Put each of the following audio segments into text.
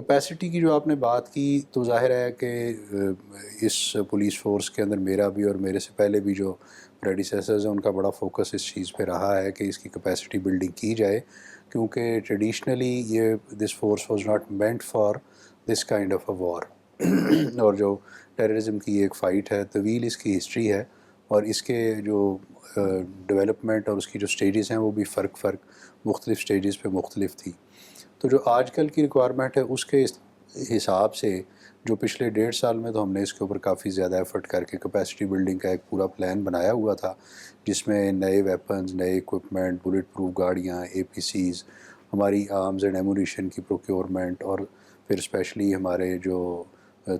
Capacity کی جو آپ نے بات کی تو ظاہر ہے کہ اس پولیس فورس کے اندر میرا بھی اور میرے سے پہلے بھی جو پریڈیسیسرز ہیں ان کا بڑا فوکس اس چیز پہ رہا ہے کہ اس کی کیپیسٹی بلڈنگ کی جائے، کیونکہ ٹریڈیشنلی یہ this force was not meant for this kind of a war اور جو ٹیررزم کی ایک فائٹ ہے، طویل اس کی ہسٹری ہے، اور اس کے جو ڈیولپمنٹ اور اس کی جو سٹیجز ہیں وہ بھی فرق مختلف سٹیجز پہ مختلف تھی. تو جو آج کل کی ریکوائرمنٹ ہے اس کے حساب سے جو پچھلے 1.5 سال میں تو ہم نے اس کے اوپر کافی زیادہ ایفرٹ کر کے کیپیسٹی بلڈنگ کا ایک پورا پلان بنایا ہوا تھا، جس میں نئے ویپنز، نئے اکوپمنٹ، بلٹ پروف گاڑیاں، APCs، ہماری آرمز اینڈ ایمونیشن کی پروکیورمنٹ، اور پھر اسپیشلی ہمارے جو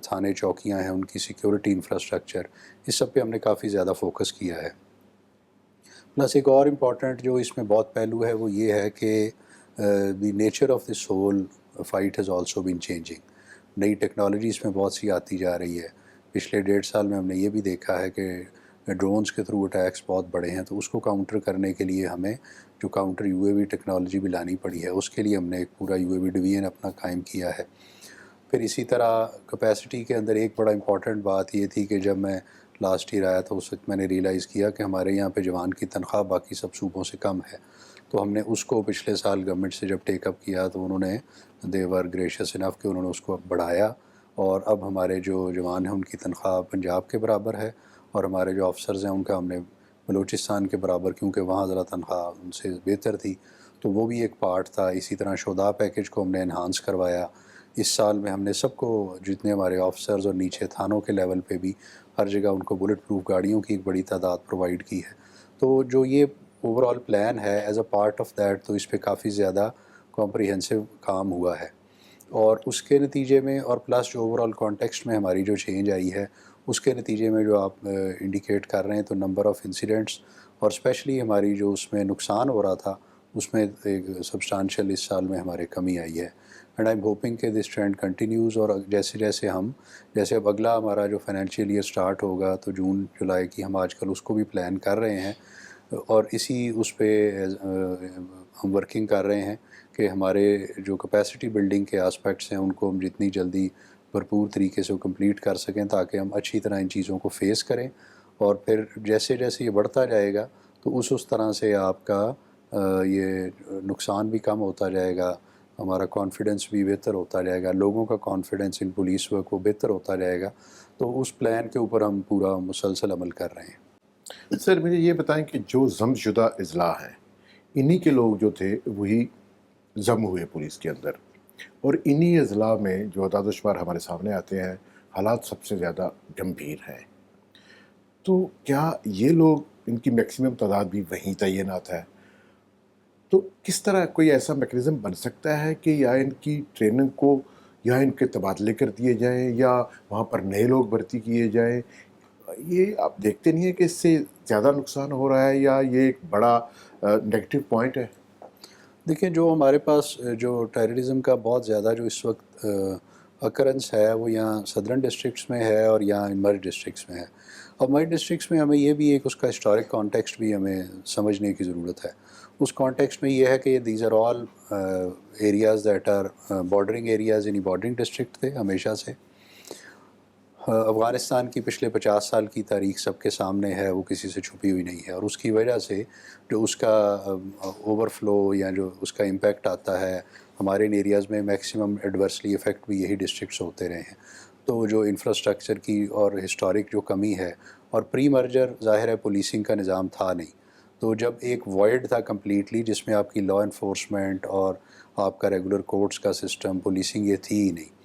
تھانے چوکیاں ہیں ان کی سیکیورٹی انفراسٹرکچر، اس سب پہ ہم نے کافی زیادہ فوکس کیا ہے. پلس ایک اور امپورٹنٹ جو اس میں بہت پہلو ہے وہ یہ ہے کہ the nature of this whole fight has also been changing. نئی ٹیکنالوجی اس میں بہت سی آتی جا رہی ہے. پچھلے 1.5 سال میں ہم نے یہ بھی دیکھا ہے کہ ڈرونز کے تھرو اٹیکس بہت بڑے ہیں، تو اس کو کاؤنٹر کرنے کے لیے ہمیں جو کاؤنٹر UAV ٹیکنالوجی بھی لانی پڑی ہے، اس کے لیے ہم نے ایک پورا UAV ڈویژن اپنا قائم کیا ہے. پھر اسی طرح کیپیسٹی کے اندر ایک بڑا امپورٹنٹ بات یہ تھی کہ جب میں لاسٹ ایئر آیا تو اس وقت میں نے ریئلائز کیا کہ ہمارے یہاں پہ جوان کی تنخواہ باقی سب صوبوں سے کم ہے. تو ہم نے اس کو پچھلے سال گورنمنٹ سے جب ٹیک اپ کیا تو انہوں نے دے ور گریشیس انف کہ انہوں نے اس کو بڑھایا، اور اب ہمارے جو جوان ہیں ان کی تنخواہ پنجاب کے برابر ہے، اور ہمارے جو آفسرز ہیں ان کا ہم نے بلوچستان کے برابر، کیونکہ وہاں ذرا تنخواہ ان سے بہتر تھی، تو وہ بھی ایک پارٹ تھا. اسی طرح شہداء پیکیج کو ہم نے انہانس کروایا. اس سال میں ہم نے سب کو، جتنے ہمارے آفسرز اور نیچے تھانوں کے لیول پہ بھی ہر جگہ ان کو بلٹ پروف گاڑیوں کی ایک بڑی تعداد پرووائڈ کی ہے. تو جو یہ اوور آل پلان ہے as a part of that, تو اس پہ کافی زیادہ کمپریہنسو کام ہوا ہے. اور اس کے نتیجے میں، اور پلس جو اوور آل کانٹیکسٹ میں ہماری جو چینج آئی ہے اس کے نتیجے میں جو آپ انڈیکیٹ کر رہے ہیں، تو نمبر آف انسیڈنٹس اور اسپیشلی ہماری جو اس میں نقصان ہو رہا تھا اس میں ایک سبسٹانشیل اس سال میں ہمارے کمی آئی ہے. اینڈ آئی ایم ہوپنگ کہ دس ٹرینڈ کنٹینیوز، اور جیسے اب اگلا ہمارا جو فائنینشیل ایئر سٹارٹ ہوگا تو جون جولائی کی ہم آج کل اس کو بھی پلان کر رہے ہیں، اور اسی اس پہ ہم ورکنگ کر رہے ہیں کہ ہمارے جو کیپیسٹی بلڈنگ کے آسپیکٹس ہیں ان کو ہم جتنی جلدی بھرپور طریقے سے کمپلیٹ کر سکیں، تاکہ ہم اچھی طرح ان چیزوں کو فیس کریں. اور پھر جیسے جیسے یہ بڑھتا جائے گا تو اس طرح سے آپ کا یہ نقصان بھی کم ہوتا جائے گا، ہمارا کانفیڈنس بھی بہتر ہوتا جائے گا، لوگوں کا کانفیڈنس ان پولیس ورک وہ بہتر ہوتا جائے گا. تو اس پلان کے اوپر ہم پورا مسلسل عمل کر رہے ہیں. سر مجھے یہ بتائیں کہ جو ضم شدہ اضلاع ہیں انہی کے لوگ جو تھے وہی ضم ہوئے پولیس کے اندر، اور انہی اضلاع میں جو اعداد و شمار ہمارے سامنے آتے ہیں حالات سب سے زیادہ گمبھیر ہیں. تو کیا یہ لوگ، ان کی میکسیمم تعداد بھی وہیں تعینات ہے، تو کس طرح کوئی ایسا میکنزم بن سکتا ہے کہ یا ان کی ٹریننگ کو یا ان کے تبادلے کر دیے جائیں یا وہاں پر نئے لوگ بھرتی کیے جائیں؟ یہ آپ دیکھتے نہیں ہیں کہ اس سے زیادہ نقصان ہو رہا ہے یا یہ ایک بڑا نیگیٹو پوائنٹ ہے؟ دیکھیں، جو ہمارے پاس جو ٹیررزم کا بہت زیادہ جو اس وقت اکرنس ہے وہ یہاں صدرن ڈسٹرکٹس میں ہے اور یہاں مرج ڈسٹرکٹس میں ہے. اور مرج ڈسٹرکٹس میں ہمیں یہ بھی ایک اس کا ہسٹورک کانٹیکسٹ بھی ہمیں سمجھنے کی ضرورت ہے. اس کانٹیکسٹ میں یہ ہے کہ these are all areas that are bordering areas, یعنی بارڈرنگ ڈسٹرکٹ تھے ہمیشہ سے. افغانستان کی پچھلے 50 سال کی تاریخ سب کے سامنے ہے، وہ کسی سے چھپی ہوئی نہیں ہے، اور اس کی وجہ سے جو اس کا اوور فلو یا جو اس کا امپیکٹ آتا ہے ہمارے ان ایریاز میں، میکسیمم ایڈورسلی افیکٹ بھی یہی ڈسٹرکٹس ہوتے رہے ہیں. تو جو انفراسٹرکچر کی اور ہسٹورک جو کمی ہے، اور پری مرجر ظاہر ہے پولیسنگ کا نظام تھا نہیں، تو جب ایک وائڈ تھا کمپلیٹلی جس میں آپ کی لا انفورسمنٹ اور آپ کا ریگولر کورٹس کا سسٹم، پولیسنگ یہ تھی ہی نہیں.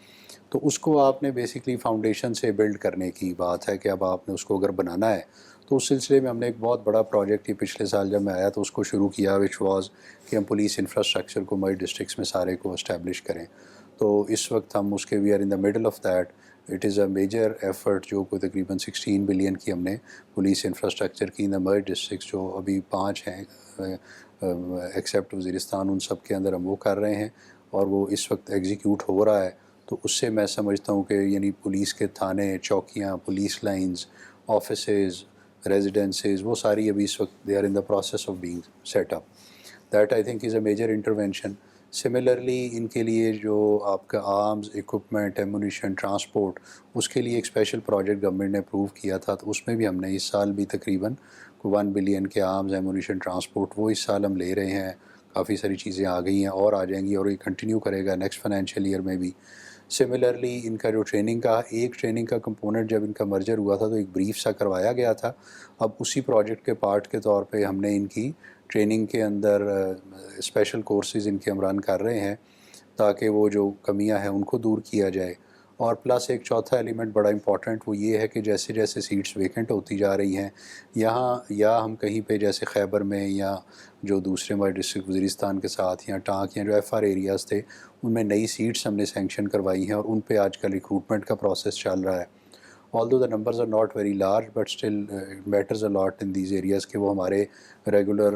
تو اس کو آپ نے بیسکلی فاؤنڈیشن سے بلڈ کرنے کی بات ہے کہ اب آپ نے اس کو اگر بنانا ہے تو اس سلسلے میں ہم نے ایک بہت بڑا پروجیکٹ، یہ پچھلے سال جب میں آیا تو اس کو شروع کیا، وچ واز کہ ہم پولیس انفراسٹرکچر کو مرج ڈسٹرکٹس میں سارے کو اسٹیبلش کریں. تو اس وقت ہم اس کے we are in the middle of that. It is a major effort جو کوئی تقریباً 16 بلین کی ہم نے پولیس انفراسٹرکچر کی ان دا مرج ڈسٹرکٹس، جو ابھی 5 ہیں ایکسیپٹ وزیرستان، ان سب کے اندر ہم وہ کر رہے ہیں اور وہ اس وقت ایگزیکیوٹ ہو رہا ہے. تو اس سے میں سمجھتا ہوں کہ یعنی پولیس کے تھانے، چوکیاں، پولیس لائنز، آفیسز، ریزیڈنسز، وہ ساری ابھی اس وقت they are in the process of being set up. That I think is a major intervention. Similarly ان کے لیے جو آپ کا آرمز، ایکوپمنٹ، ایمونیشن، ٹرانسپورٹ، اس کے لیے ایک اسپیشل پروجیکٹ گورنمنٹ نے اپروو کیا تھا، تو اس میں بھی ہم نے اس سال بھی تقریباً 1 بلین کے آرمز، ایمونیشن، ٹرانسپورٹ وہ اس سال ہم لے رہے ہیں. کافی ساری چیزیں آ گئی ہیں اور آ جائیں گی، اور یہ کنٹینیو کرے گا نیکسٹ فائنینشیل ایئر میں بھی. سملرلی ان کا جو ٹریننگ کا کمپوننٹ جب ان کا مرجر ہوا تھا تو ایک بریف سا کروایا گیا تھا. اب اسی پروجیکٹ کے پارٹ کے طور پہ ہم نے ان کی ٹریننگ کے اندر اسپیشل کورسز ان کے ہم رن کر رہے ہیں تاکہ وہ جو کمیاں ہیں ان کو دور کیا جائے. اور پلس ایک چوتھا ایلیمنٹ بڑا امپورٹنٹ وہ یہ ہے کہ جیسے جیسے سیٹس ویکنٹ ہوتی جا رہی ہیں یہاں، یا ہم کہیں پہ جیسے خیبر میں یا جو دوسرے ہمارے ڈسٹرکٹ وزیرستان کے ساتھ یا ٹانک یا جو ایف آر ایریاز تھے ان میں نئی سیٹس ہم نے سینکشن کروائی ہیں اور ان پہ آج کل ریکروٹمنٹ کا پروسیس چل رہا ہے. although the numbers are not very large but still it matters a lot in these areas کہ وہ ہمارے ریگولر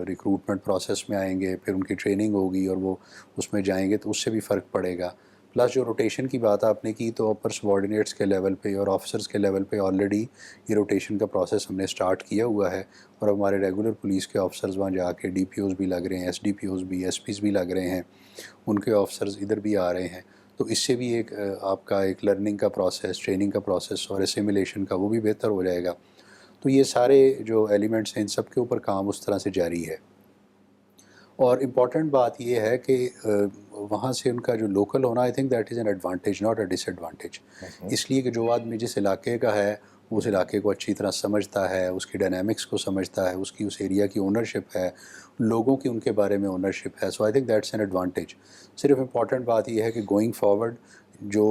ریکروٹمنٹ پروسیس میں آئیں گے، پھر ان کی ٹریننگ ہوگی اور وہ اس میں جائیں گے تو اس سے بھی فرق پڑے گا. پلس جو روٹیشن کی بات آپ نے کی تو اپر سبارڈینیٹس کے لیول پہ اور آفیسرز کے لیول پہ آلریڈی یہ روٹیشن کا پروسیس ہم نے سٹارٹ کیا ہوا ہے، اور ہمارے ریگولر پولیس کے آفیسرز وہاں جا کے ڈی پی اوز بھی لگ رہے ہیں، ایس ڈی پی اوز بھی، ایس پیز بھی لگ رہے ہیں، ان کے آفیسرز ادھر بھی آ رہے ہیں. تو اس سے بھی ایک آپ کا ایک لرننگ کا پروسیس، ٹریننگ کا پروسیس اور اسیمیلیشن کا وہ بھی بہتر ہو جائے گا. تو یہ سارے جو ایلیمنٹس ہیں ان سب کے اوپر کام اس طرح سے جاری ہے. اور امپورٹنٹ بات یہ ہے کہ وہاں سے ان کا جو لوکل ہونا، I think that is an advantage not a disadvantage. اس لیے کہ جو آدمی جس علاقے کا ہے وہ اس علاقے کو اچھی طرح سمجھتا ہے، اس کی ڈائنامکس کو سمجھتا ہے، اس کی اس ایریا کی اونرشپ ہے، لوگوں کی ان کے بارے میں اونرشپ ہے. So I think that's an advantage. صرف امپورٹنٹ بات یہ ہے کہ گوئنگ فارورڈ جو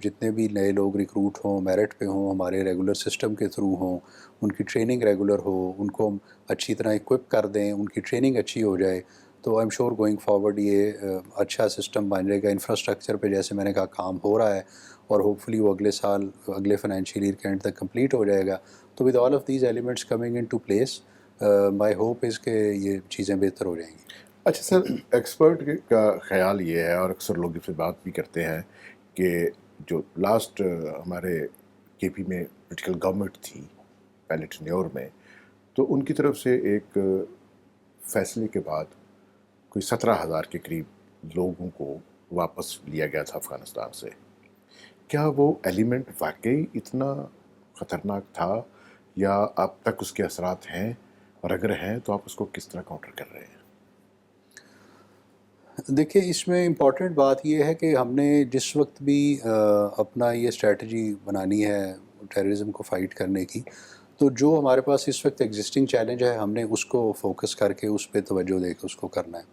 جتنے بھی نئے لوگ ریکروٹ ہوں، میرٹ پہ ہوں، ہمارے ریگولر سسٹم کے تھرو ہوں، ان کی ٹریننگ ریگولر ہو، ان کو ہم اچھی طرح اکوپ کر دیں، ان کی ٹریننگ اچھی ہو جائے تو I am sure going forward یہ اچھا سسٹم بن جائے گا. انفراسٹرکچر پہ جیسے میں نے کہا کام ہو رہا ہے اور ہوپ فلی وہ اگلے سال، اگلے فائنینشیل ایئر کے اینڈ تک کمپلیٹ ہو جائے گا. تو with all of these elements coming in to place my hope is کہ یہ چیزیں بہتر ہو جائیں گی. اچھا سر، ایکسپرٹ کا خیال یہ ہے اور اکثر لوگ اس سے بات بھی کرتے ہیں کہ جو لاسٹ ہمارے کے پی میں پولیٹیکل گورنمنٹ تھی پہلے ٹینیور میں، تو ان کی طرف سے ایک فیصلے کے بعد کوئی 17,000 کے قریب لوگوں کو واپس لیا گیا تھا افغانستان سے. کیا وہ ایلیمنٹ واقعی اتنا خطرناک تھا یا اب تک اس کے اثرات ہیں، اور اگر ہیں تو آپ اس کو کس طرح کاؤنٹر کر رہے ہیں؟ دیکھیں اس میں امپورٹنٹ بات یہ ہے کہ ہم نے جس وقت بھی اپنا یہ اسٹریٹجی بنانی ہے ٹیررزم کو فائٹ کرنے کی، تو جو ہمارے پاس اس وقت ایگزسٹنگ چیلنج ہے ہم نے اس کو فوکس کر کے اس پہ توجہ دے کے اس کو کرنا ہے.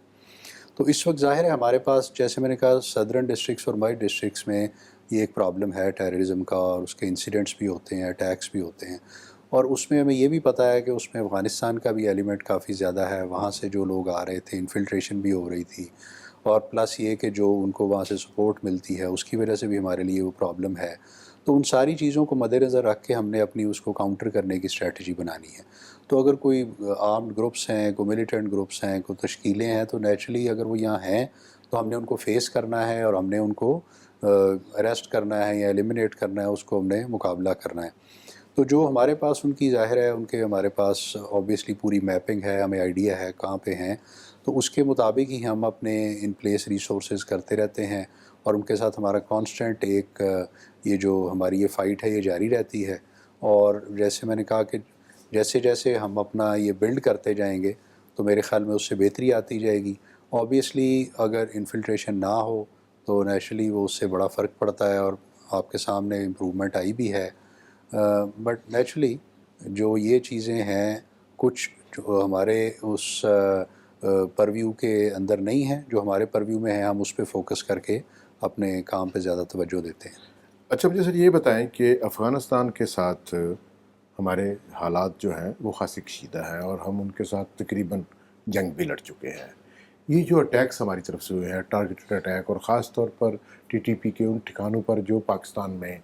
تو اس وقت ظاہر ہے ہمارے پاس، جیسے میں نے کہا، صدرن ڈسٹرکس اور مائی ڈسٹرکس میں یہ ایک پرابلم ہے ٹیررزم کا، اور اس کے انسیڈنٹس بھی ہوتے ہیں، اٹیکس بھی ہوتے ہیں، اور اس میں ہمیں یہ بھی پتہ ہے کہ اس میں افغانستان کا بھی ایلیمنٹ کافی زیادہ ہے. وہاں سے جو لوگ آ رہے تھے انفلٹریشن بھی ہو رہی تھی، اور پلس یہ کہ جو ان کو وہاں سے سپورٹ ملتی ہے اس کی وجہ سے بھی ہمارے لیے وہ پرابلم ہے. تو ان ساری چیزوں کو مد نظر رکھ کے ہم نے اپنی اس کو کاؤنٹر کرنے کی اسٹریٹجی بنانی ہے. تو اگر کوئی آرمڈ گروپس ہیں، کوئی ملیٹنٹ گروپس ہیں، کوئی تشکیلیں ہیں، تو نیچرلی اگر وہ یہاں ہیں تو ہم نے ان کو فیس کرنا ہے اور ہم نے ان کو اریسٹ کرنا ہے یا ایلیمنیٹ کرنا ہے، اس کو ہم نے مقابلہ کرنا ہے. تو جو ہمارے پاس ان کی ظاہر ہے ان کے ہمارے پاس آبویسلی پوری میپنگ ہے، ہمیں آئیڈیا ہے کہاں پہ ہیں، تو اس کے مطابق ہی ہم اپنے ان پلیس ریسورسز کرتے رہتے ہیں، اور ان کے ساتھ ہمارا کانسٹنٹ ایک یہ جو ہماری یہ فائٹ ہے یہ جاری رہتی ہے. اور جیسے میں نے کہا کہ جیسے جیسے ہم اپنا یہ بلڈ کرتے جائیں گے تو میرے خیال میں اس سے بہتری آتی جائے گی. آبویسلی اگر انفلٹریشن نہ ہو تو نیچرلی وہ اس سے بڑا فرق پڑتا ہے، اور آپ کے سامنے امپرومنٹ آئی بھی ہے. بٹ نیچرلی جو یہ چیزیں ہیں کچھ جو ہمارے اس پرویو کے اندر نہیں ہیں، جو ہمارے پرویو میں ہیں ہم اس پہ فوکس کر کے اپنے کام پہ زیادہ توجہ دیتے ہیں. اچھا مجھے سر یہ بتائیں کہ افغانستان کے ساتھ ہمارے حالات جو ہیں وہ خاصی کشیدہ ہیں اور ہم ان کے ساتھ تقریباً جنگ بھی لڑ چکے ہیں. یہ جو اٹیکس ہماری طرف سے ہوئے ہیں، ٹارگیٹڈ اٹیک، اور خاص طور پر ٹی ٹی پی کے ان ٹھکانوں پر جو پاکستان میں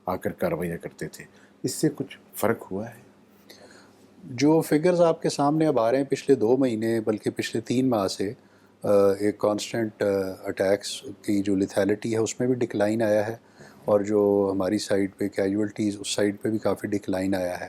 آ کر کارروائیاں کرتے تھے، اس سے کچھ فرق ہوا ہے؟ جو فگرز آپ کے سامنے اب آ رہے ہیں پچھلے 2 مہینے بلکہ پچھلے 3 ماہ سے ایک کانسٹنٹ اٹیکس کی جو لیتھیلٹی ہے اس میں بھی ڈکلائن آیا ہے، اور جو ہماری سائڈ پہ کیجولٹیز اس سائڈ پہ بھی کافی ڈکلائن آیا ہے.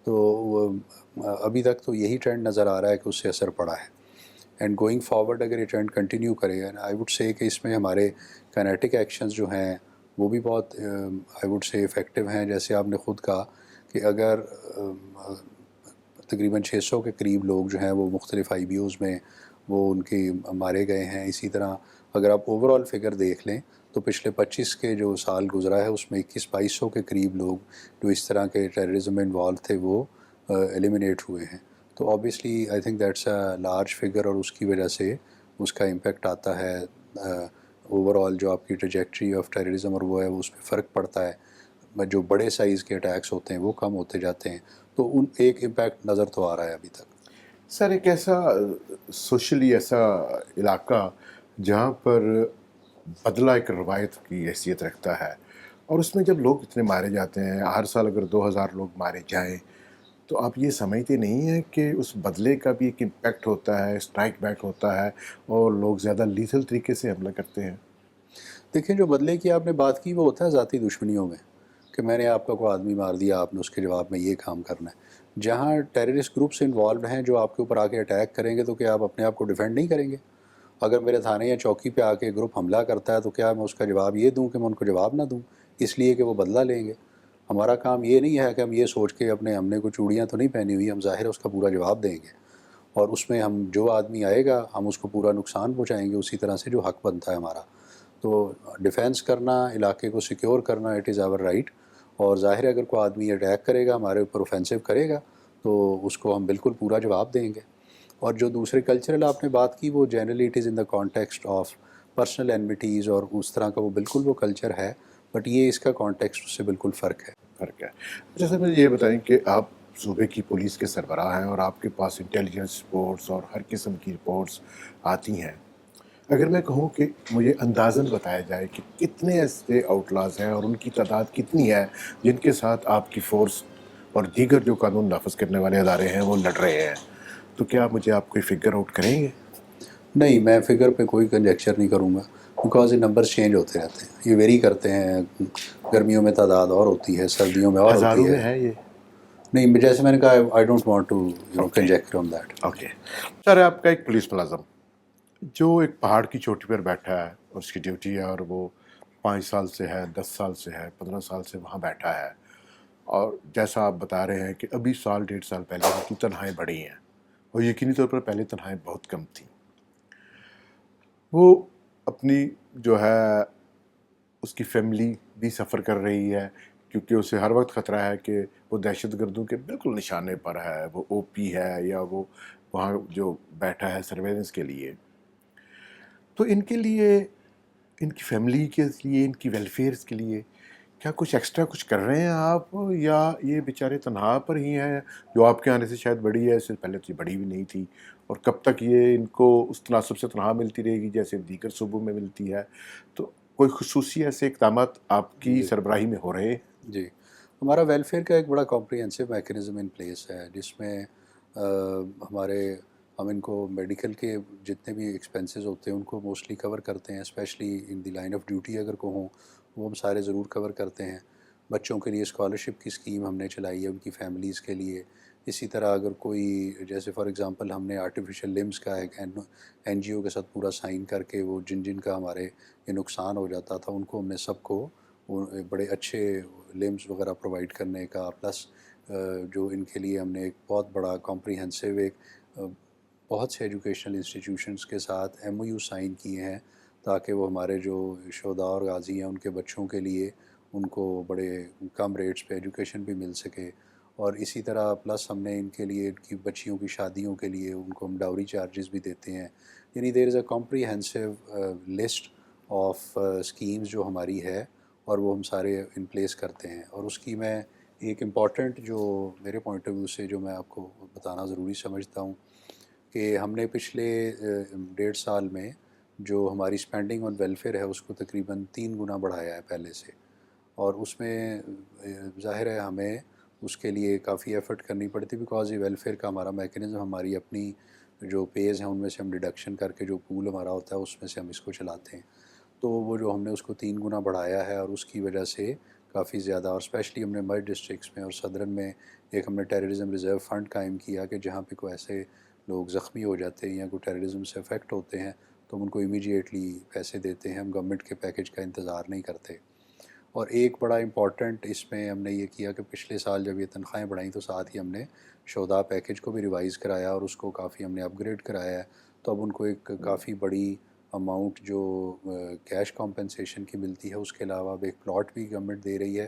تو ابھی تک تو یہی ٹرینڈ نظر آ رہا ہے کہ اس سے اثر پڑا ہے. اینڈ گوئنگ فارورڈ اگر یہ ٹرینڈ کنٹینیو کرے گا، آئی وڈ سے کہ اس میں ہمارے کائنیٹک ایکشنز جو ہیں وہ بھی بہت آئی وڈ سے افیکٹو ہیں. جیسے آپ نے خود کہا کہ اگر تقریباً 600 کے قریب لوگ جو ہیں وہ مختلف آئی بی اوز میں وہ ان کے مارے گئے ہیں. اسی طرح اگر آپ اوور آل فگر دیکھ لیں تو پچھلے 25 کے جو سال گزرا ہے اس میں 2100 کے قریب لوگ جو اس طرح کے ٹیررزم میں انوالو تھے وہ ایلیمنیٹ ہوئے ہیں. تو obviously I think that's a large figure, اور اس کی وجہ سے اس کا امپیکٹ آتا ہے اوور آل جو آپ کی ٹریجیکٹری آف ٹیررزم اور وہ ہے اس پہ فرق پڑتا ہے. جو بڑے سائز کے اٹیکس ہوتے ہیں وہ کم ہوتے جاتے ہیں. تو ان ایک امپیکٹ نظر تو آ رہا ہے ابھی تک. سر ایک ایسا سوشلی ایسا علاقہ جہاں پر بدلہ ایک روایت کی حیثیت رکھتا ہے، اور اس میں جب لوگ اتنے مارے جاتے ہیں، ہر سال اگر 2000 لوگ مارے جائیں، تو آپ یہ سمجھتے نہیں ہیں کہ اس بدلے کا بھی ایک امپیکٹ ہوتا ہے، اسٹرائک بیک ہوتا ہے اور لوگ زیادہ لیتھل طریقے سے حملہ کرتے ہیں؟ دیکھیں جو بدلے کی آپ نے بات کی وہ ہوتا ہے ذاتی دشمنیوں میں، کہ میں نے آپ کا کوئی آدمی مار دیا، آپ نے اس کے جواب میں یہ کام کرنا ہے. جہاں ٹیررسٹ گروپس انوالوڈ ہیں جو آپ کے اوپر آ کے اٹیک کریں گے تو کیا آپ اپنے آپ کو ڈیفینڈ نہیں کریں گے؟ اگر میرے تھانے یا چوکی پہ آ کے گروپ حملہ کرتا ہے تو کیا میں اس کا جواب یہ دوں کہ میں ان کو جواب نہ دوں اس لیے کہ وہ بدلہ لیں گے؟ ہمارا کام یہ نہیں ہے کہ ہم یہ سوچ کے ہم نے کوئی چوڑیاں تو نہیں پہنی ہوئی، ہم ظاہر ہے اس کا پورا جواب دیں گے، اور اس میں ہم جو آدمی آئے گا ہم اس کو پورا نقصان پہنچائیں گے اسی طرح سے جو حق بنتا ہے ہمارا. تو ڈیفینس کرنا، علاقے کو سیکیور کرنا، اٹ از آور رائٹ. اور ظاہر ہے اگر کوئی آدمی اٹیک کرے گا، ہمارے اوپر اوفینسو کرے گا، تو اس کو ہم بالکل پورا جواب دیں گے. اور جو دوسرے کلچرل آپ نے بات کی وہ generally it is in the context of personal enmities اور اس طرح کا وہ بالکل وہ کلچر ہے، بٹ یہ اس کا کانٹیکسٹ سے بالکل فرق ہے. فرق ہے. اچھا سر مجھے یہ بتائیں کہ آپ صوبے کی پولیس کے سربراہ ہیں اور آپ کے پاس انٹیلیجنس رپورٹس اور ہر قسم کی رپورٹس آتی ہیں. اگر میں کہوں کہ مجھے اندازاً بتایا جائے کہ کتنے ایسے آؤٹلاز ہیں اور ان کی تعداد کتنی ہے جن کے ساتھ آپ کی فورس اور دیگر جو قانون نافذ کرنے والے ادارے ہیں وہ لڑ رہے ہیں، تو کیا مجھے آپ کوئی فگر آؤٹ کریں گے؟ نہیں، میں فگر پہ کوئی کنجیکچر نہیں کروں گا، بیکاز یہ نمبرز چینج ہوتے رہتے ہیں، یہ ویری کرتے ہیں. گرمیوں میں تعداد اور ہوتی ہے، سردیوں میں اور ہزاروں ہوتی میں ہے. ہے یہ؟ نہیں، جیسے میں نے کہا I don't want to okay conjecture on that. Okay. Sir آپ کا ایک پولیس ملازم جو ایک پہاڑ کی چوٹی پر بیٹھا ہے اور اس کی ڈیوٹی ہے، اور وہ 5 سال سے ہے، 10 سال سے ہے، 15 سال سے وہاں بیٹھا ہے، اور جیسا آپ بتا رہے ہیں کہ ابھی سال 1.5 سال پہلے ان کی تنہائیں بڑھی ہیں، اور یقینی طور پر پہلے تنہائیں بہت کم تھیں. وہ اپنی جو ہے اس کی فیملی بھی سفر کر رہی ہے، کیونکہ اسے ہر وقت خطرہ ہے کہ وہ دہشت گردوں کے بالکل نشانے پر ہے، وہ او پی ہے یا وہ وہاں جو بیٹھا ہے سرویلنس کے لیے. تو ان کے لیے، ان کی فیملی کے لیے، ان کی ویلفیئرس کے لیے کیا کچھ ایکسٹرا کچھ کر رہے ہیں آپ، یا یہ بیچارے تنہا پر ہی ہیں جو آپ کے آنے سے شاید بڑی ہے، اس سے پہلے تو یہ بڑی بھی نہیں تھی، اور کب تک یہ ان کو اس تناسب سے تنہا ملتی رہے گی جیسے دیگر صوبوں میں ملتی ہے؟ تو کوئی خصوصی ایسے اقدامات آپ کی جی سربراہی میں ہو رہے ہیں؟ جی، ہمارا ویلفیئر کا ایک بڑا کمپریہنسو میکینزم ان پلیس ہے، جس میں ہمارے ہم ان کو میڈیکل کے جتنے بھی ایکسپینسز ہوتے ہیں ان کو موسٹلی کور کرتے ہیں، specially in the line of duty اگر کو ہوں وہ ہم سارے ضرور کور کرتے ہیں. بچوں کے لیے اسکالرشپ کی اسکیم ہم نے چلائی ہے ان کی فیملیز کے لیے. اسی طرح اگر کوئی جیسے فار ایگزامپل ہم نے آرٹیفیشل لمز کا ایک این جی او کے ساتھ پورا سائن کر کے وہ جن کا ہمارے یہ نقصان ہو جاتا تھا ان کو ہم نے سب کو بڑے اچھے لمز وغیرہ پرووائڈ کرنے کا، پلس جو ان کے لیے ہم نے ایک بہت بڑا کمپریہنسو ایک بہت سے ایجوکیشنل انسٹیٹیوشنز کے ساتھ ایم او یو سائن کیے ہیں تاکہ وہ ہمارے جو شہداء اور غازی ہیں ان کے بچوں کے لیے ان کو بڑے کم ریٹس پہ ایجوکیشن بھی مل سکے. اور اسی طرح پلس ہم نے ان کے لیے ان کی بچیوں کی شادیوں کے لیے ان کو ہم ڈاوری چارجز بھی دیتے ہیں. یعنی there is a comprehensive list of schemes جو ہماری ہے اور وہ ہم سارے ان پلیس کرتے ہیں. اور اس کی میں ایک امپورٹنٹ جو میرے پوائنٹ آف ویو سے جو میں آپ کو بتانا ضروری سمجھتا ہوں کہ ہم نے پچھلے 1.5 سال میں جو ہماری اسپینڈنگ آن ویلفیئر ہے اس کو تقریباً 3 گنا بڑھایا ہے پہلے سے. اور اس میں ظاہر ہے ہمیں اس کے لیے کافی ایفرٹ کرنی پڑتی بیکاز یہ ویلفیئر کا ہمارا میکینزم ہماری اپنی جو پیز ہیں ان میں سے ہم ڈیڈکشن کر کے جو پول ہمارا ہوتا ہے اس میں سے ہم اس کو چلاتے ہیں. تو وہ جو ہم نے اس کو 3 گنا بڑھایا ہے اور اس کی وجہ سے کافی زیادہ، اور اسپیشلی ہم نے مرج ڈسٹرکس میں اور صدرن میں ایک ہم نے ٹیررزم ریزرو فنڈ قائم کیا کہ جہاں پہ کوئی ایسے لوگ زخمی ہو جاتے ہیں یا کوئی ٹیررزم سے افیکٹ ہوتے ہیں تو ہم ان کو امیڈیٹلی پیسے دیتے ہیں، ہم گورنمنٹ کے پیکیج کا انتظار نہیں کرتے۔ اور ایک بڑا امپورٹنٹ اس میں ہم نے یہ کیا کہ پچھلے سال جب یہ تنخواہیں بڑھائیں تو ساتھ ہی ہم نے شہداء پیکیج کو بھی ریوائز کرایا اور اس کو کافی ہم نے اپ گریڈ کرایا ہے، تو اب ان کو ایک کافی بڑی اماؤنٹ جو کیش کمپنسیشن کی ملتی ہے، اس کے علاوہ اب ایک پلاٹ بھی گورنمنٹ دے رہی ہے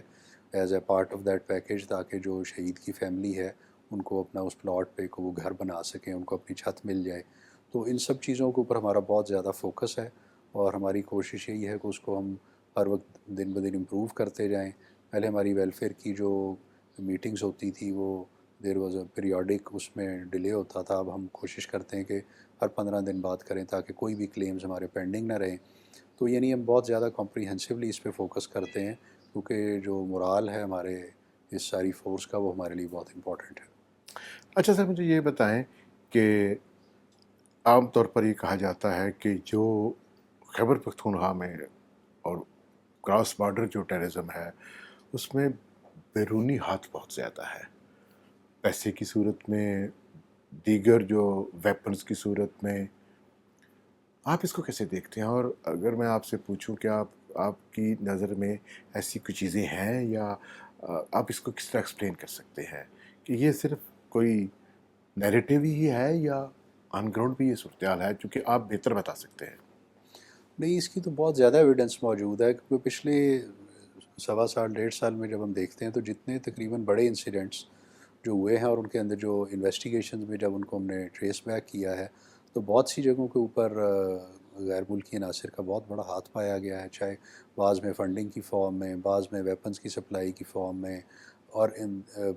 as a part of that package, تاکہ جو شہید کی فیملی ہے ان کو اپنا اس پلاٹ پہ کو وہ گھر بنا سکیں، ان کو اپنی چھت مل جائے۔ تو ان سب چیزوں کے اوپر ہمارا بہت زیادہ فوکس ہے، اور ہماری کوشش یہی ہے کہ اس کو ہم ہر وقت دن بدن امپروو کرتے جائیں۔ پہلے ہماری ویلفیئر کی جو میٹنگز ہوتی تھی وہ دیر واز اے پیریوڈک، اس میں ڈیلے ہوتا تھا، اب ہم کوشش کرتے ہیں کہ ہر 15 دن بعد کریں تاکہ کوئی بھی کلیمز ہمارے پینڈنگ نہ رہیں۔ تو یعنی ہم بہت زیادہ کمپریہنسولی اس پہ فوکس کرتے ہیں، کیونکہ جو مرال ہے ہمارے اس ساری فورس کا وہ ہمارے لیے بہت امپورٹنٹ ہے۔ اچھا سر، مجھے یہ بتائیں کہ عام طور پر یہ کہا جاتا ہے کہ جو خیبر پختونخوا میں اور کراس بارڈر جو ٹیررزم ہے اس میں بیرونی ہاتھ بہت زیادہ ہے، پیسے کی صورت میں، دیگر جو ویپنز کی صورت میں۔ آپ اس کو کیسے دیکھتے ہیں؟ اور اگر میں آپ سے پوچھوں کہ آپ کی نظر میں ایسی کچھ چیزیں ہیں، یا آپ اس کو کس طرح ایکسپلین کر سکتے ہیں کہ یہ صرف کوئی نیریٹیو ہی ہے یا آن گراؤنڈ بھی یہ صورتحال ہے، چونکہ آپ بہتر بتا سکتے ہیں۔ نہیں، اس کی تو بہت زیادہ ایویڈنس موجود ہے، کیونکہ پچھلے 1.25 سال 1.5 سال میں جب ہم دیکھتے ہیں تو جتنے تقریباً بڑے انسیڈنٹس جو ہوئے ہیں اور ان کے اندر جو انویسٹیگیشنز میں جب ان کو ہم نے ٹریس بیک کیا ہے تو بہت سی جگہوں کے اوپر غیر ملکی عناصر کا بہت بڑا ہاتھ پایا گیا ہے، چاہے بعض میں فنڈنگ کی فارم میں، بعض میں ویپنز کی سپلائی کی فارم میں۔ اور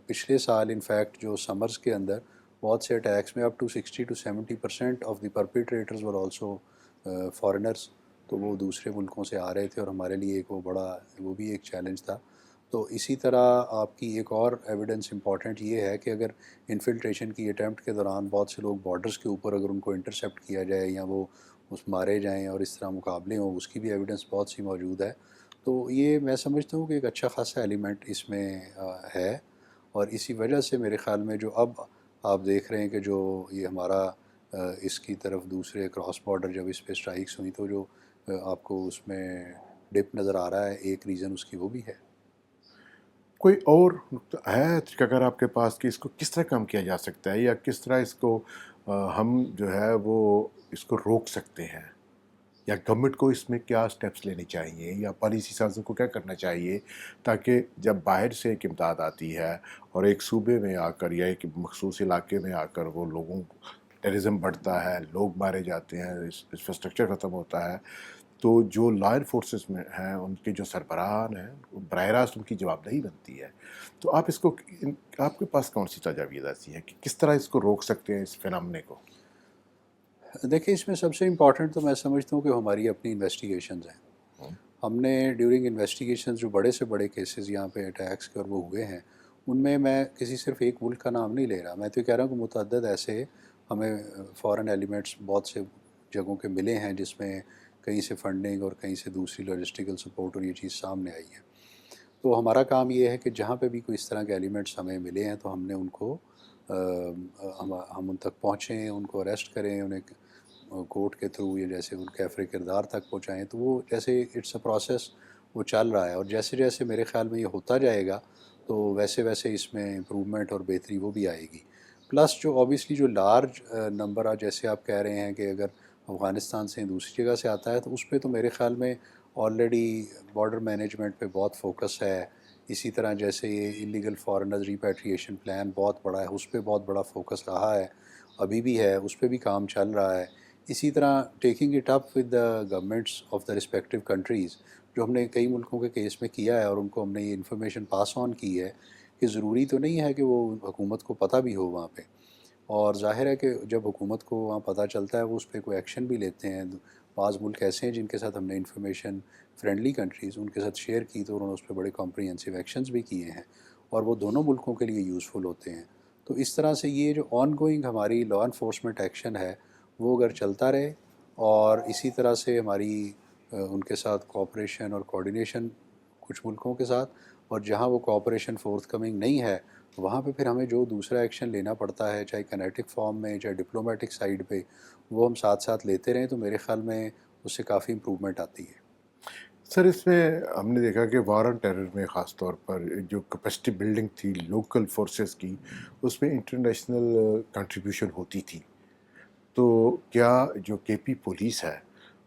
پچھلے سال انفیکٹ جو سمرز کے اندر بہت سے اٹیکس میں up to 60 to 70% of the perpetrators were also foreigners, تو وہ دوسرے ملکوں سے آ رہے تھے، اور ہمارے لیے ایک وہ بھی ایک چیلنج تھا۔ تو اسی طرح آپ کی ایک اور ایویڈنس امپورٹنٹ یہ ہے کہ اگر انفلٹریشن کی اٹیمپٹ کے دوران بہت سے لوگ بارڈرز کے اوپر اگر ان کو انٹرسیپٹ کیا جائے یا وہ مارے جائیں اور اس طرح مقابلے ہوں، اس کی بھی ایویڈنس بہت سی موجود ہے۔ تو یہ میں سمجھتا ہوں کہ ایک اچھا خاصا ایلیمنٹ اس میں ہے، اور اسی وجہ سے میرے خیال میں جو اب آپ دیکھ رہے ہیں کہ جو یہ ہمارا اس کی طرف دوسرے کراس بارڈر جب اس پہ اسٹرائکس ہوئیں تو جو آپ کو اس میں ڈپ نظر آ رہا ہے، ایک ریزن اس کی وہ بھی ہے۔ کوئی اور نقطہ ہے طریقہ کار آپ کے پاس کہ اس کو کس طرح کم کیا جا سکتا ہے، یا کس طرح اس کو ہم جو ہے وہ اس کو روک سکتے ہیں، یا گورنمنٹ کو اس میں کیا سٹیپس لینے چاہیے، یا پالیسی سازوں کو کیا کرنا چاہیے تاکہ جب باہر سے ایک امداد آتی ہے اور ایک صوبے میں آ کر یا ایک مخصوص علاقے میں آ کر وہ لوگوں ٹیررزم بڑھتا ہے، لوگ مارے جاتے ہیں، انفراسٹرکچر ختم ہوتا ہے، تو جو لا فورسز میں ہیں ان کے جو سربراہان ہیں براہ راست ان کی جواب دہی بنتی ہے۔ تو آپ اس کو، آپ کے پاس کون سی تجاویز ایسی ہیں کہ کس طرح اس کو روک سکتے ہیں، اس فنامنے کو؟ دیکھیں، اس میں سب سے امپورٹنٹ تو میں سمجھتا ہوں کہ ہماری اپنی انویسٹیگیشنز ہیں۔ ہم نے ڈیورنگ انویسٹیگیشنز جو بڑے سے بڑے کیسز یہاں پہ اٹیکس کے اور وہ ہوئے ہیں، ان میں کسی صرف ایک ملک کا نام نہیں لے رہا، میں تو کہہ رہا ہوں کہ متعدد ایسے ہمیں فارن ایلیمنٹس بہت سے جگہوں کے ملے ہیں جس میں کہیں سے فنڈنگ اور کہیں سے دوسری لاجسٹیکل سپورٹ اور یہ چیز سامنے آئی ہے۔ تو ہمارا کام یہ ہے کہ جہاں پہ بھی کوئی اس طرح کے ایلیمنٹس ہمیں ملے ہیں تو ہم نے ان کو ہم ان تک پہنچیں، ان کو اریسٹ کریں، انہیں کورٹ کے تھرو یا جیسے ان کیفر کردار تک پہنچائیں۔ تو وہ جیسے اٹس اے پروسیس وہ چل رہا ہے، اور جیسے جیسے میرے خیال میں یہ ہوتا جائے گا تو ویسے ویسے اس میں امپرومنٹ اور بہتری وہ بھی آئے گی۔ پلس جو اوبیسلی جو لارج نمبر جیسے آپ کہہ رہے ہیں کہ اگر افغانستان سے دوسری جگہ سے آتا ہے تو اس پہ تو میرے خیال میں آلریڈی بارڈر مینجمنٹ پہ بہت فوکس ہے۔ اسی طرح جیسے یہ انلیگل فارنرز ریپیٹریشن پلان بہت بڑا ہے، اس پہ بہت بڑا فوکس رہا ہے، ابھی بھی ہے، اس پہ بھی کام چل رہا ہے۔ اسی طرح taking it up with the governments of the respective countries, جو ہم نے کئی ملکوں کے کیس میں کیا ہے اور ان کو ہم نے یہ انفارمیشن پاس آن کی ہے کہ ضروری تو نہیں ہے کہ وہ حکومت کو پتہ بھی ہو وہاں پہ، اور ظاہر ہے کہ جب حکومت کو وہاں پتہ چلتا ہے وہ اس پہ کوئی ایکشن بھی لیتے ہیں۔ بعض ملک ایسے ہیں جن کے ساتھ ہم نے انفارمیشن فرینڈلی کنٹریز ان کے ساتھ شیئر کی تو انہوں نے اس پہ بڑے کمپریہنسو ایکشنز بھی کیے ہیں، اور وہ دونوں ملکوں کے لیے یوزفل ہوتے ہیں۔ تو اس طرح سے یہ جو آن گوئنگ ہماری لا انفورسمنٹ ایکشن ہے وہ اگر چلتا رہے، اور اسی طرح سے ہماری ان کے ساتھ کوآپریشن اور کوآرڈینیشن کچھ ملکوں کے ساتھ، اور جہاں وہ کوآپریشن فورتھ کمنگ نہیں ہے وہاں پہ پھر ہمیں جو دوسرا ایکشن لینا پڑتا ہے چاہے کنیٹک فارم میں چاہے ڈپلومیٹک سائڈ پہ وہ ہم ساتھ ساتھ لیتے رہیں تو میرے خیال میں اس سے کافی امپرومنٹ آتی ہے. سر اس میں ہم نے دیکھا کہ وار آن ٹیرر میں خاص طور پر جو کیپیسٹی بلڈنگ تھی لوکل فورسز کی اس میں انٹرنیشنل کنٹریبیوشن ہوتی تھی. تو کیا جو کے پی پولیس ہے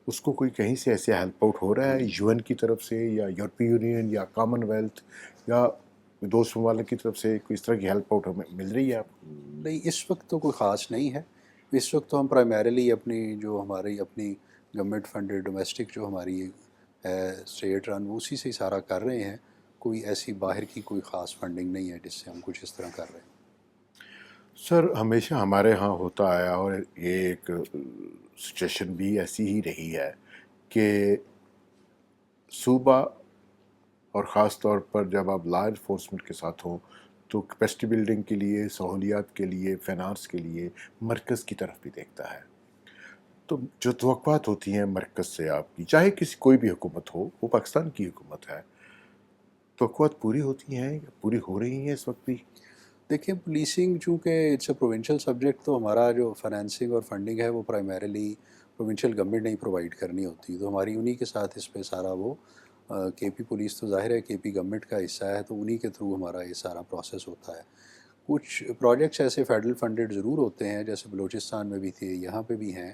اس کو کوئی کہیں سے ایسے ہیلپ آؤٹ ہو رہا ہے یو این کی طرف سے یا یورپی یونین یا کامن ویلتھ یا دوست ممالک کی طرف سے کوئی اس طرح کی ہیلپ آؤٹ ہمیں مل رہی ہے آپ کو؟ نہیں اس وقت تو کوئی خاص نہیں ہے. اس وقت تو ہم پرائمریلی اپنی جو ہماری اپنی گورنمنٹ فنڈڈ ڈومیسٹک جو ہماری ہے اسٹیٹ رن اسی سے ہی سارا کر رہے ہیں. کوئی ایسی باہر کی کوئی خاص فنڈنگ نہیں ہے جس سے ہم کچھ اس طرح کر رہے ہیں. سر ہمیشہ ہمارے ہاں ہوتا آیا اور یہ ایک سچویشن بھی ایسی ہی رہی ہے کہ صوبہ اور خاص طور پر جب آپ لا انفورسمنٹ کے ساتھ ہوں تو کیپیسٹی بلڈنگ کے لیے سہولیات کے لیے فائنانس کے لیے مرکز کی طرف بھی دیکھتا ہے. تو جو توقعات ہوتی ہیں مرکز سے آپ کی چاہے کسی کوئی بھی حکومت ہو وہ پاکستان کی حکومت ہے توقعات پوری ہوتی ہیں یا پوری ہو رہی ہیں اس وقت بھی؟ دیکھیں پولیسنگ چونکہ اٹس اے پروونشل سبجیکٹ تو ہمارا جو فائنینسنگ اور فنڈنگ ہے وہ پرائمریلی پروونشل گورنمنٹ نے ہی پرووائڈ کرنی ہوتی. تو ہماری انہی کے ساتھ اس پہ سارا وہ کے پی پولیس تو ظاہر ہے کے پی گورنمنٹ کا حصہ ہے تو انہی کے تھرو ہمارا یہ سارا پروسیس ہوتا ہے. کچھ پروجیکٹس ایسے فیڈرل فنڈڈ ضرور ہوتے ہیں جیسے بلوچستان میں بھی تھے یہاں پہ بھی ہیں.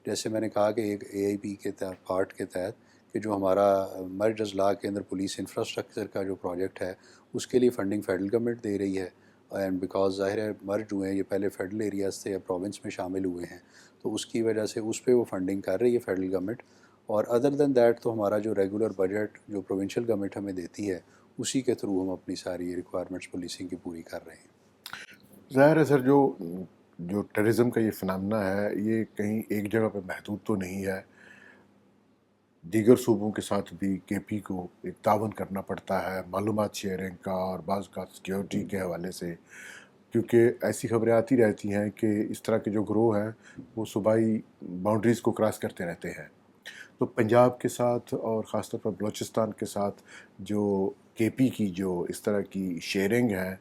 جیسے میں نے کہا کہ ایک اے آئی پی کے پارٹ کے تحت کہ جو ہمارا مرج اضلاع کے اندر پولیس انفراسٹرکچر کا جو پروجیکٹ ہے اس کے لیے فنڈنگ فیڈرل گورنمنٹ دے رہی ہے. اینڈ بیکاز ظاہر ہے مرج ہوئے ہیں یہ پہلے فیڈرل ایریاز تھے یا پروونس میں شامل ہوئے ہیں تو اس کی وجہ سے اس پہ وہ فنڈنگ کر رہی ہے فیڈرل گورنمنٹ. اور ادر دین دیٹ تو ہمارا جو ریگولر بجٹ جو پروونشل گورنمنٹ ہمیں دیتی ہے اسی کے تھرو ہم اپنی ساری ریکوائرمنٹس پولیسنگ کی پوری کر رہے ہیں. ظاہر ہے سر جو ٹیررزم کا یہ فنامنا ہے یہ کہیں ایک جگہ پہ محدود تو نہیں ہے دیگر صوبوں کے ساتھ بھی کے پی کو ایک تعاون کرنا پڑتا ہے معلومات شیئرنگ کا اور بعض کا سیکیورٹی کے حوالے سے کیونکہ ایسی خبریں آتی رہتی ہیں کہ اس طرح کے جو گروہ ہیں وہ صوبائی باؤنڈریز کو کراس کرتے رہتے ہیں. تو پنجاب کے ساتھ اور خاص طور پر بلوچستان کے ساتھ جو کے پی کی جو اس طرح کی شیئرنگ ہے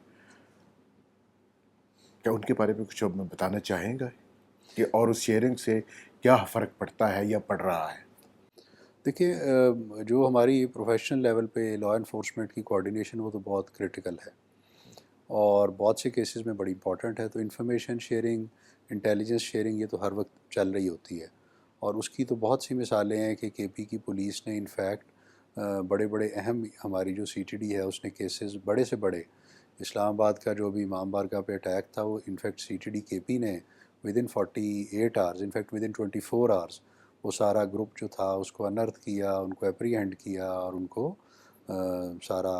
کیا ان کے بارے میں کچھ ہمیں بتانا چاہیں گا کہ اور اس شیئرنگ سے کیا فرق پڑتا ہے یا پڑ رہا ہے؟ دیکھیے جو ہماری پروفیشنل لیول پہ لا انفورسمنٹ کی کوآرڈینیشن وہ تو بہت کرٹیکل ہے اور بہت سے کیسز میں بڑی امپورٹنٹ ہے. تو انفارمیشن شیئرنگ انٹیلیجنس شیئرنگ یہ تو ہر وقت چل رہی ہوتی ہے اور اس کی تو بہت سی مثالیں ہیں کہ کے پی کی پولیس نے انفیکٹ بڑے بڑے اہم ہماری جو سی ٹی ڈی ہے اس نے کیسز بڑے سے بڑے اسلام آباد کا جو بھی امام بارگاہ پہ اٹیک تھا وہ انفیکٹ سی ٹی ڈی کے پی نے with in 48 hours in fact with in 24 hours وہ سارا گروپ جو تھا اس کو انرتھ کیا ان کو اپریہینڈ کیا اور ان کو سارا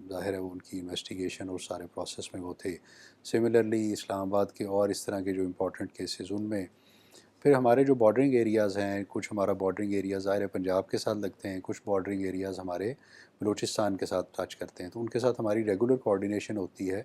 ظاہر ہے وہ ان کی انویسٹیگیشن اور سارے پروسیس میں وہ تھے. سملرلی اسلام آباد کے اور اس طرح کے جو امپورٹنٹ کیسز ان میں پھر ہمارے جو بارڈرنگ ایریاز ہیں کچھ ہمارا بارڈرنگ ایریاز ظاہر ہے پنجاب کے ساتھ لگتے ہیں کچھ بارڈرنگ ایریاز ہمارے بلوچستان کے ساتھ ٹچ کرتے ہیں تو ان کے ساتھ ہماری ریگولر کوآرڈینیشن ہوتی ہے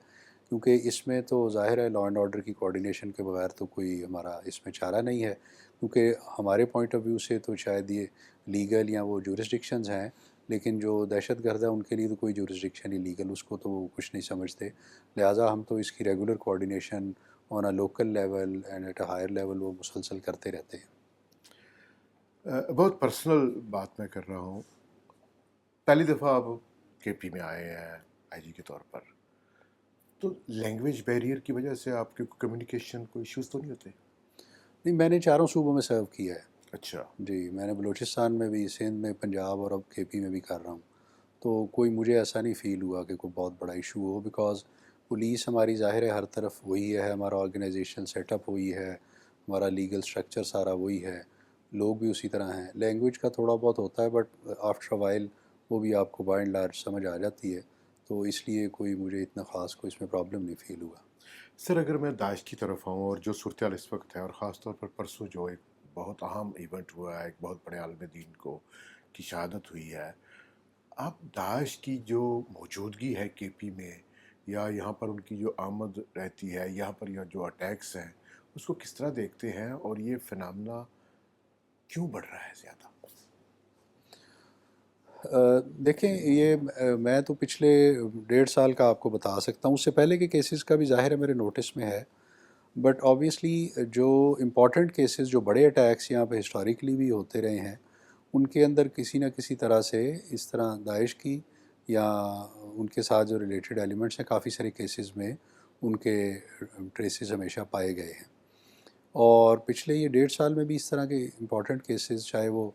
کیونکہ اس میں تو ظاہر ہے لا اینڈ آرڈر کی کوآرڈینیشن کے بغیر تو کوئی ہمارا اس میں چارہ نہیں ہے کیونکہ ہمارے پوائنٹ آف ویو سے تو شاید یہ لیگل یا وہ جورسڈکشنز ہیں لیکن جو دہشت گرد ہے ان کے لیے تو کوئی جورسڈکشن ہی لیگل اس کو تو وہ کچھ نہیں سمجھتے. لہٰذا ہم تو اس کی regular coordination on a local level and at a higher level وہ مسلسل کرتے رہتے ہیں. بہت پرسنل بات میں کر رہا ہوں پہلی دفعہ آپ کے پی میں آئے ہیں آئی جی کے طور پر تو لینگویج بیریئر کی وجہ سے آپ کے کمیونیکیشن کو ایشوز تو نہیں ہوتے؟ نہیں میں نے چاروں صوبوں میں سرو کیا ہے. اچھا. جی میں نے بلوچستان میں بھی سندھ میں پنجاب اور اب کے پی میں بھی کر رہا ہوں تو کوئی مجھے ایسا نہیں فیل ہوا کہ کوئی بہت بڑا ایشو ہو بیکاز پولیس ہماری ظاہر ہے ہر طرف وہی ہے ہمارا آرگنائزیشن سیٹ اپ وہی ہے ہمارا لیگل سٹرکچر سارا وہی ہے لوگ بھی اسی طرح ہیں. لینگویج کا تھوڑا بہت ہوتا ہے بٹ آفٹر وائل وہ بھی آپ کو بائی اینڈ لارج سمجھ آ جاتی ہے تو اس لیے کوئی مجھے اتنا خاص کوئی اس میں پرابلم نہیں فیل ہوا. سر اگر میں داعش کی طرف آؤں اور جو صورتحال اس وقت ہے اور خاص طور پر پرسوں جو ایک بہت اہم ایونٹ ہوا ہے ایک بہت بڑے عالم دین کو کی شہادت ہوئی ہے آپ داعش کی جو موجودگی ہے کے پی میں یا یہاں پر ان کی جو آمد رہتی ہے یہاں پر یا جو اٹیکس ہیں اس کو کس طرح دیکھتے ہیں اور یہ فنامنا کیوں بڑھ رہا ہے زیادہ؟ دیکھیں یہ میں تو پچھلے 1.5 سال کا آپ کو بتا سکتا ہوں، اس سے پہلے کے کیسز کا بھی ظاہر ہے میرے نوٹس میں ہے، بٹ آبویسلی جو امپورٹنٹ کیسز، جو بڑے اٹیکس یہاں پہ ہسٹوریکلی بھی ہوتے رہے ہیں، ان کے اندر کسی نہ کسی طرح سے اس طرح داعش کی یا ان کے ساتھ جو ریلیٹڈ ایلیمنٹس ہیں، کافی سارے کیسز میں ان کے ٹریسز ہمیشہ پائے گئے ہیں۔ اور پچھلے یہ 1.5 سال میں بھی اس طرح کے امپورٹنٹ کیسز، چاہے وہ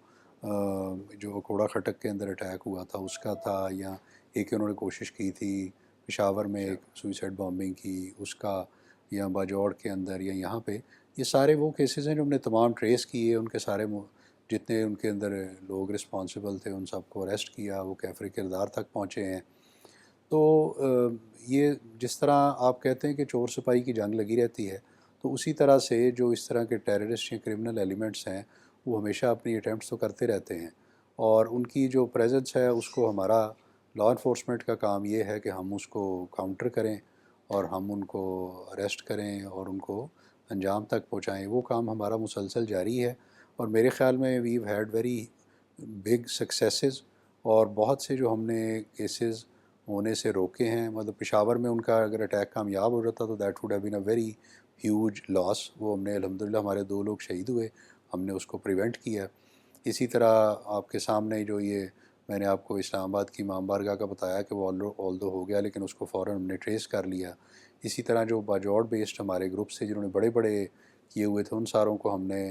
جو کوڑا کھٹک کے اندر اٹیک ہوا تھا اس کا تھا، یا ایک انہوں نے کوشش کی تھی پشاور میں اچھا، ایک سوئسائڈ بامبنگ کی اس کا، یا باجوڑ کے اندر یا یہاں پہ، یہ سارے وہ کیسز ہیں جو ہم نے تمام ٹریس کیے، ان کے سارے جتنے ان کے اندر لوگ رسپانسبل تھے ان سب کو اریسٹ کیا، وہ کیفر کردار تک پہنچے ہیں۔ تو یہ جس طرح آپ کہتے ہیں کہ چور سپاہی کی جنگ لگی رہتی ہے، تو اسی طرح سے جو اس طرح کے ٹیررسٹ یا کرمنل ایلیمنٹس ہیں وہ ہمیشہ اپنی اٹیمپٹس تو کرتے رہتے ہیں، اور ان کی جو پریزنس ہے اس کو ہمارا لا انفورسمنٹ کا کام یہ ہے کہ ہم اس کو کاؤنٹر کریں اور ہم ان کو اریسٹ کریں اور ان کو انجام تک پہنچائیں۔ وہ کام ہمارا مسلسل جاری ہے، اور میرے خیال میں we've had very big successes, اور بہت سے جو ہم نے کیسز ہونے سے روکے ہیں۔ مطلب پشاور میں ان کا اگر اٹیک کامیاب ہو جاتا تو that would have been a very huge loss, وہ ہم نے الحمدللہ ہمارے 2 لوگ شہید ہوئے، ہم نے اس کو پریونٹ کیا۔ اسی طرح آپ کے سامنے جو یہ میں نے آپ کو اسلام آباد کی امام بارگاہ کا بتایا کہ وہ آلدو ہو گیا لیکن اس کو فوراً ہم نے ٹریس کر لیا۔ اسی طرح جو باجوڑ بیسڈ ہمارے گروپ سے جنہوں نے بڑے بڑے کیے ہوئے تھے، ان ساروں کو ہم نے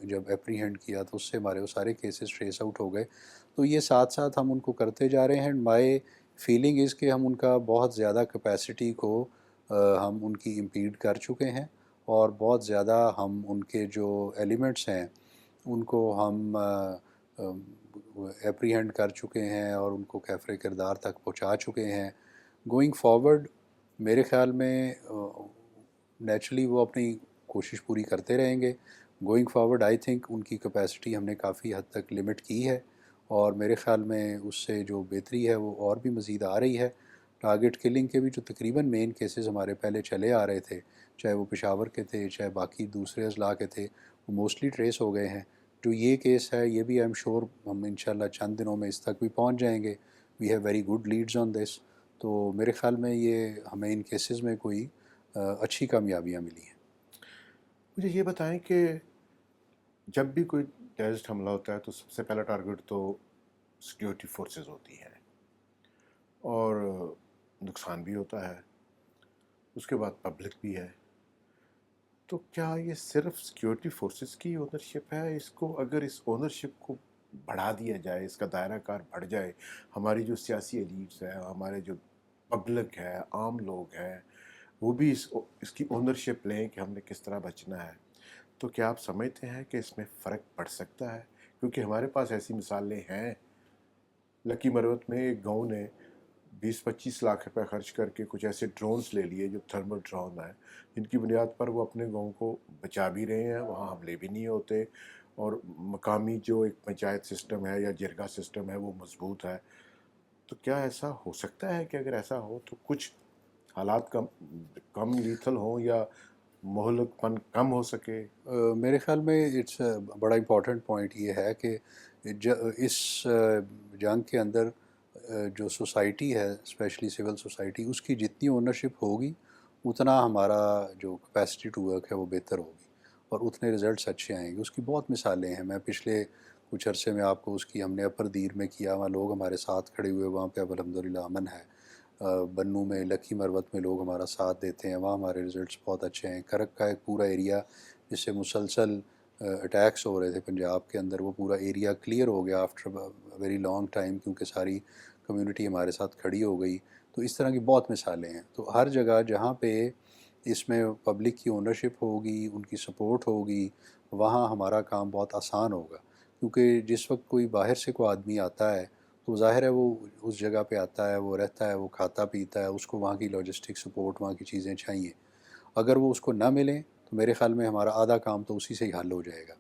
جب اپریہینڈ کیا تو اس سے ہمارے وہ سارے کیسز ٹریس آؤٹ ہو گئے۔ تو یہ ساتھ ساتھ ہم ان کو کرتے جا رہے ہیں۔ مائی فیلنگ از کہ ہم ان کا بہت زیادہ کیپیسٹی کو ہم ان کی امپیڈ کر چکے ہیں، اور بہت زیادہ ہم ان کے جو ایلیمنٹس ہیں ان کو ہم اپریہینڈ کر چکے ہیں اور ان کو کیفر کردار تک پہنچا چکے ہیں۔ گوئنگ فارورڈ میرے خیال میں نیچرلی وہ اپنی کوشش پوری کرتے رہیں گے۔ Going forward I think in کی کیپیسٹی ہم نے کافی حد تک لمٹ کی ہے، اور میرے خیال میں اس سے جو بہتری ہے وہ اور بھی مزید آ رہی ہے۔ ٹارگٹ کلنگ کے بھی جو تقریباً مین کیسز ہمارے پہلے چلے آ رہے تھے، چاہے وہ پشاور کے تھے چاہے باقی دوسرے اضلاع کے تھے، وہ موسٹلی ٹریس ہو گئے ہیں۔ جو یہ کیس ہے یہ بھی آئی ایم شور ہم انشاءاللہ چند دنوں میں اس تک بھی پہنچ جائیں گے۔ We have very good leads on this. تو میرے خیال میں یہ ہمیں ان کیسز میں کوئی اچھی کامیابیاں ملی ہیں۔ مجھے یہ بتائیں کہ جب بھی کوئی ٹیررسٹ حملہ ہوتا ہے تو سب سے پہلا ٹارگٹ تو سیکیورٹی فورسز ہوتی ہیں، اور نقصان بھی ہوتا ہے، اس کے بعد پبلک بھی ہے۔ تو کیا یہ صرف سیکیورٹی فورسز کی اونرشپ ہے؟ اس کو اگر اس اونرشپ کو بڑھا دیا جائے، اس کا دائرہ کار بڑھ جائے، ہماری جو سیاسی ایلیٹس ہیں، ہمارے جو پبلک ہے، عام لوگ ہیں، وہ بھی اس کی اونرشپ لیں کہ ہم نے کس طرح بچنا ہے، تو کیا آپ سمجھتے ہیں کہ اس میں فرق پڑ سکتا ہے؟ کیونکہ ہمارے پاس ایسی مثالیں ہیں۔ لکی مروت میں ایک گاؤں نے 20-25 لاکھ روپے خرچ کر کے کچھ ایسے ڈرونز لے لیے جو تھرمل ڈرون ہیں، جن کی بنیاد پر وہ اپنے گاؤں کو بچا بھی رہے ہیں، وہاں حملے بھی نہیں ہوتے، اور مقامی جو ایک پنچایت سسٹم ہے یا جرگہ سسٹم ہے وہ مضبوط ہے۔ تو کیا ایسا ہو سکتا ہے کہ اگر ایسا ہو تو کچھ حالات کم لیتھل ہوں یا مہلک پن کم ہو سکے؟ میرے خیال میں اٹس بڑا امپورٹنٹ پوائنٹ یہ ہے کہ اس جنگ کے اندر جو سوسائٹی ہے، اسپیشلی سول سوسائٹی، اس کی جتنی اونرشپ ہوگی اتنا ہمارا جو کیپیسٹی ٹو ورک ہے وہ بہتر ہوگی، اور اتنے رزلٹس اچھے آئیں گے۔ اس کی بہت مثالیں ہیں، میں پچھلے کچھ عرصے میں آپ کو اس کی، ہم نے اپر دیر میں کیا، وہاں لوگ ہمارے ساتھ کھڑے ہوئے، وہاں پہ اب الحمدللہ امن ہے۔ بنوں میں، لکی مروت میں لوگ ہمارا ساتھ دیتے ہیں، وہاں ہمارے رزلٹس بہت اچھے ہیں۔ کرک کا ایک پورا ایریا جس سے مسلسل اٹیکس ہو رہے تھے پنجاب کے اندر، وہ پورا ایریا کلیئر ہو گیا آفٹر ویری لانگ ٹائم، کیونکہ ساری کمیونٹی ہمارے ساتھ کھڑی ہو گئی۔ تو اس طرح کی بہت مثالیں ہیں۔ تو ہر جگہ جہاں پہ اس میں پبلک کی اونرشپ ہوگی، ان کی سپورٹ ہوگی، وہاں ہمارا کام بہت آسان ہوگا، کیونکہ جس وقت کوئی باہر سے کوئی آدمی آتا ہے تو ظاہر ہے وہ اس جگہ پہ آتا ہے، وہ رہتا ہے، وہ کھاتا پیتا ہے، اس کو وہاں کی لاجسٹک سپورٹ، وہاں کی چیزیں چاہیے۔ اگر وہ اس کو نہ ملیں تو میرے خیال میں ہمارا آدھا کام تو اسی سے ہی حل ہو جائے گا۔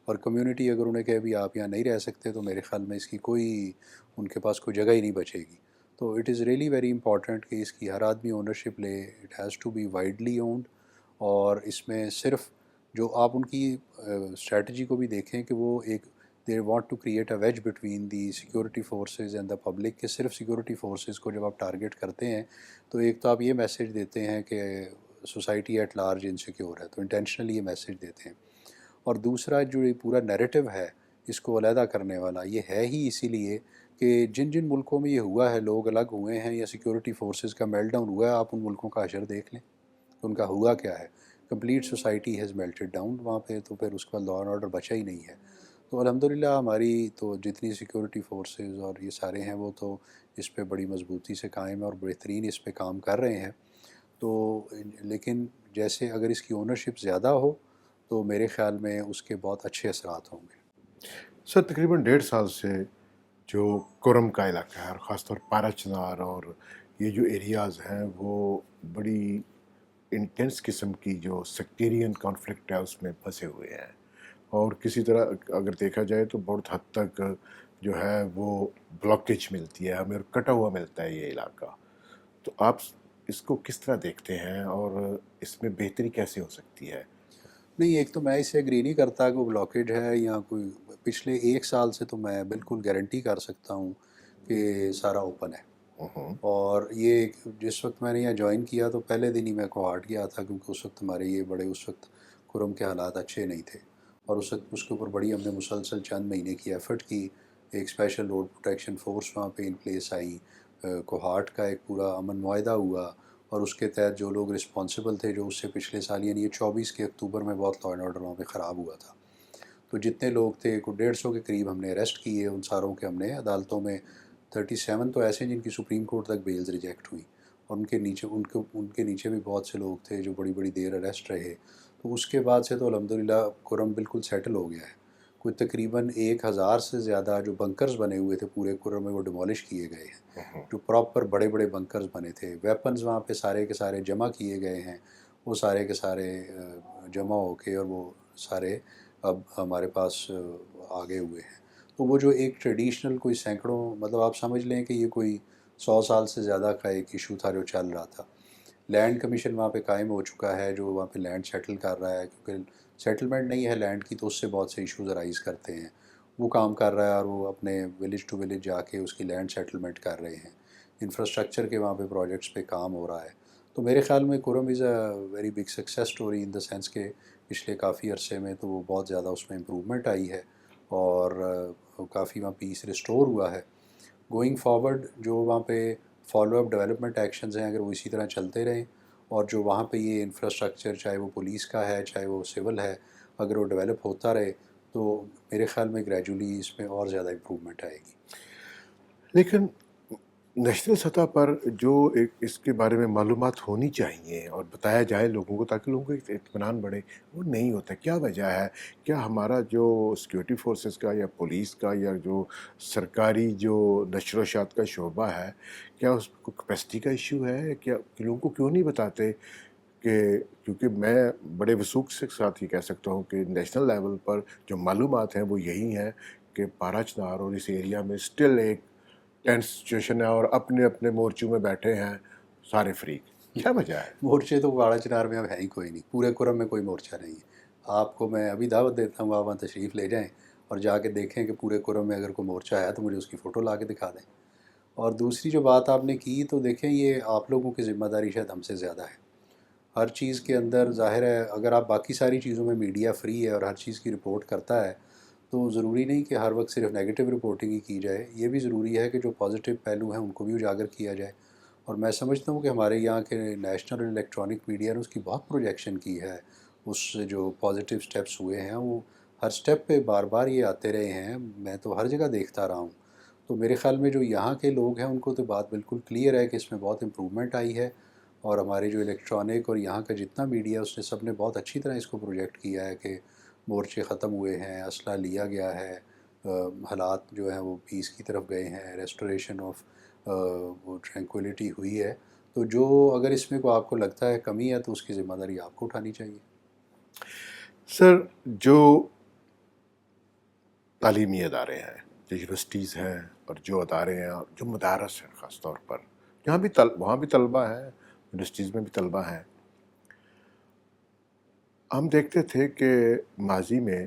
اور کمیونٹی اگر انہیں کہے بھی آپ یہاں نہیں رہ سکتے تو میرے خیال میں اس کی کوئی، ان کے پاس کوئی جگہ ہی نہیں بچے گی۔ تو it is really very important کہ اس کی ہر آدمی اونرشپ لے۔ It has to be widely owned, اور اس میں صرف جو آپ ان کی اسٹریٹجی کو بھی دیکھیں کہ وہ ایک they want to create a wedge between the security forces and the public, کہ صرف سیکورٹی فورسز کو جب آپ ٹارگیٹ کرتے ہیں تو ایک تو آپ یہ میسیج دیتے ہیں کہ سوسائٹی ایٹ لارج انسیکیور ہے، تو انٹینشنلی یہ میسیج دیتے ہیں. اور دوسرا جو یہ پورا نیریٹو ہے اس کو علیحدہ کرنے والا، یہ ہے ہی اسی لیے کہ جن جن ملکوں میں یہ ہوا ہے، لوگ الگ ہوئے ہیں یا سیکورٹی فورسز کا میلٹ ڈاؤن ہوا ہے، آپ ان ملکوں کا حشر دیکھ لیں ان کا ہوا کیا ہے. کمپلیٹ سوسائٹی ہیز میلٹڈ ڈاؤن وہاں پہ، تو پھر اس کے بعد لا اینڈ آرڈر بچا ہی نہیں ہے. تو الحمدللہ ہماری تو جتنی سیکورٹی فورسز اور یہ سارے ہیں وہ تو اس پہ بڑی مضبوطی سے قائم ہے اور بہترین اس پہ کام کر رہے ہیں. تو لیکن جیسے اگر اس کی اونرشپ زیادہ ہو تو میرے خیال میں اس کے بہت اچھے اثرات ہوں گے. سر تقریباً 1.5 سال سے جو کرم کا علاقہ ہے اور خاص طور پارا چنار اور یہ جو ایریاز ہیں وہ بڑی انٹینس قسم کی جو سیکٹیرین کانفلکٹ ہے اس میں پھنسے ہوئے ہیں، اور کسی طرح اگر دیکھا جائے تو بہت حد تک جو ہے وہ بلاکیج ملتی ہے ہمیں اور کٹا ہوا ملتا ہے یہ علاقہ. تو آپ اس کو کس طرح دیکھتے ہیں اور اس میں بہتری کیسے ہو سکتی ہے؟ نہیں، ایک تو میں اسے ایگری نہیں کرتا کہ وہ بلاکیج ہے یا کوئی. پچھلے 1 سال سے تو میں بالکل گارنٹی کر سکتا ہوں کہ سارا اوپن ہے. اور یہ جس وقت میں نے یہاں جوائن کیا تو پہلے دن ہی میں کوہاٹ گیا تھا، کیونکہ اس وقت ہمارے یہ بڑے اس وقت کرم کے حالات اچھے نہیں تھے، اور اس وقت اس کے اوپر بڑی ہم نے مسلسل چند مہینے کی ایفرٹ کی. ایک اسپیشل روڈ پروٹیکشن فورس وہاں پہ ان پلیس آئی، کوہاٹ کا ایک پورا امن معاہدہ ہوا، اور اس کے تحت جو لوگ رسپانسبل تھے، جو اس سے پچھلے سال یعنی یہ 24 کے اکتوبر میں بہت لا اینڈ آرڈر وہاں پہ خراب ہوا تھا، تو جتنے لوگ تھے کوئی 150 کے قریب ہم نے اریسٹ کیے. ان ساروں کے ہم نے عدالتوں میں 37 تو ایسے ہیں جن کی سپریم کورٹ تک بیلز ریجیکٹ ہوئی، اور ان کے نیچے بھی بہت سے لوگ تھے جو بڑی بڑی دیر اریسٹ رہے. تو اس کے بعد سے تو الحمدللہ کرم بالکل سیٹل ہو گیا ہے. کوئی تقریباً 1,000 سے زیادہ جو بنکرز بنے ہوئے تھے پورے کرم میں وہ ڈیمولش کیے گئے ہیں، جو پراپر بڑے بڑے بنکرز بنے تھے. ویپنز وہاں پہ سارے کے سارے جمع کیے گئے ہیں، وہ سارے کے سارے جمع ہو کے اور وہ سارے اب ہمارے پاس آگے ہوئے ہیں. تو وہ جو ایک ٹریڈیشنل کوئی سینکڑوں، مطلب آپ سمجھ لیں کہ یہ کوئی 100 سال سے زیادہ کا ایک ایشو تھا جو چل رہا تھا. لینڈ کمیشن وہاں پہ قائم ہو چکا ہے جو وہاں پہ لینڈ سیٹل کر رہا ہے، کیونکہ سیٹلمنٹ نہیں ہے لینڈ کی تو اس سے بہت سے ایشوز ارائز کرتے ہیں. وہ کام کر رہا ہے اور وہ اپنے ولیج ٹو ولیج جا کے اس کی لینڈ سیٹلمنٹ کر رہے ہیں. انفراسٹرکچر کے وہاں پہ پروجیکٹس پہ کام ہو رہا ہے. تو میرے خیال میں Kurram is a very big success story in the sense کہ پچھلے کافی عرصے میں تو وہ بہت زیادہ اس میں امپرومنٹ آئی ہے، اور کافی وہاں پیس ریسٹور ہوا ہے. گوئنگ فارورڈ جو وہاں پہ فالو اپ ڈیولپمنٹ ایکشنز ہیں، اگر وہ اسی طرح چلتے رہیں، اور جو وہاں پہ یہ انفراسٹرکچر چاہے وہ پولیس کا ہے چاہے وہ سول ہے، اگر وہ ڈیولپ ہوتا رہے تو میرے خیال میں گریجولی اس میں اور زیادہ امپرومنٹ آئے گی. لیکن نیشنل سطح پر جو ایک اس کے بارے میں معلومات ہونی چاہیے اور بتایا جائے لوگوں کو تاکہ لوگوں کا اطمینان بڑھے، وہ نہیں ہوتا. کیا وجہ ہے؟ کیا ہمارا جو سیکورٹی فورسز کا یا پولیس کا یا جو سرکاری جو نشر و اشاعت کا شعبہ ہے، کیا اس کو کیپیسٹی کا ایشو ہے؟ کیا لوگوں کو کیوں نہیں بتاتے؟ کیونکہ میں بڑے وثوق سے ساتھ یہ کہہ سکتا ہوں کہ نیشنل لیول پر جو معلومات ہیں وہ یہی ہیں کہ پارا چنار اور اس ایریا میں اسٹل ایک ٹینس سچویشن ہے اور اپنے اپنے مورچوں میں بیٹھے ہیں سارے فریق. کیا وجہ ہے؟ مورچے تو باڑہ چنار میں اب ہے ہی کوئی نہیں، پورے کرم میں کوئی مورچہ نہیں ہے. آپ کو میں ابھی دعوت دیتا ہوں، آپ وہاں تشریف لے جائیں اور جا کے دیکھیں کہ پورے کرم میں اگر کوئی مورچہ ہے تو مجھے اس کی فوٹو لا کے دکھا دیں. اور دوسری جو بات آپ نے کی تو دیکھیں یہ آپ لوگوں کی ذمہ داری شاید ہم سے زیادہ ہے. ہر چیز کے اندر ظاہر ہے اگر آپ باقی ساری چیزوں میں میڈیا فری ہے اور ہر چیز کی رپورٹ کرتا ہے تو ضروری نہیں کہ ہر وقت صرف نیگیٹو رپورٹنگ ہی کی جائے. یہ بھی ضروری ہے کہ جو پازیٹیو پہلو ہیں ان کو بھی اجاگر کیا جائے. اور میں سمجھتا ہوں کہ ہمارے یہاں کے نیشنل الیکٹرانک میڈیا نے اس کی بہت پروجیکشن کی ہے. اس سے جو پازیٹیو سٹیپس ہوئے ہیں وہ ہر سٹیپ پہ بار بار یہ آتے رہے ہیں، میں تو ہر جگہ دیکھتا رہا ہوں. تو میرے خیال میں جو یہاں کے لوگ ہیں ان کو تو بات بالکل کلیئر ہے کہ اس میں بہت امپرومنٹ آئی ہے. اور ہمارے جو الیکٹرانک اور یہاں کا جتنا میڈیا اس نے سب نے بہت اچھی طرح اس کو پروجیکٹ کیا ہے کہ مورچے ختم ہوئے ہیں، اسلحہ لیا گیا ہے، حالات جو ہیں وہ پیس کی طرف گئے ہیں، ریسٹوریشن آف وہ ٹرینکولیٹی ہوئی ہے. تو جو اگر اس میں کوئی آپ کو لگتا ہے کمی ہے تو اس کی ذمہ داری آپ کو اٹھانی چاہیے. سر جو تعلیمی ادارے ہیں، جو یونیورسٹیز ہیں اور جو ادارے ہیں اور جو مدارس ہیں خاص طور پر جہاں بھی وہاں بھی طلبہ ہیں، یونیورسٹیز میں بھی طلبہ ہیں، ہم دیکھتے تھے کہ ماضی میں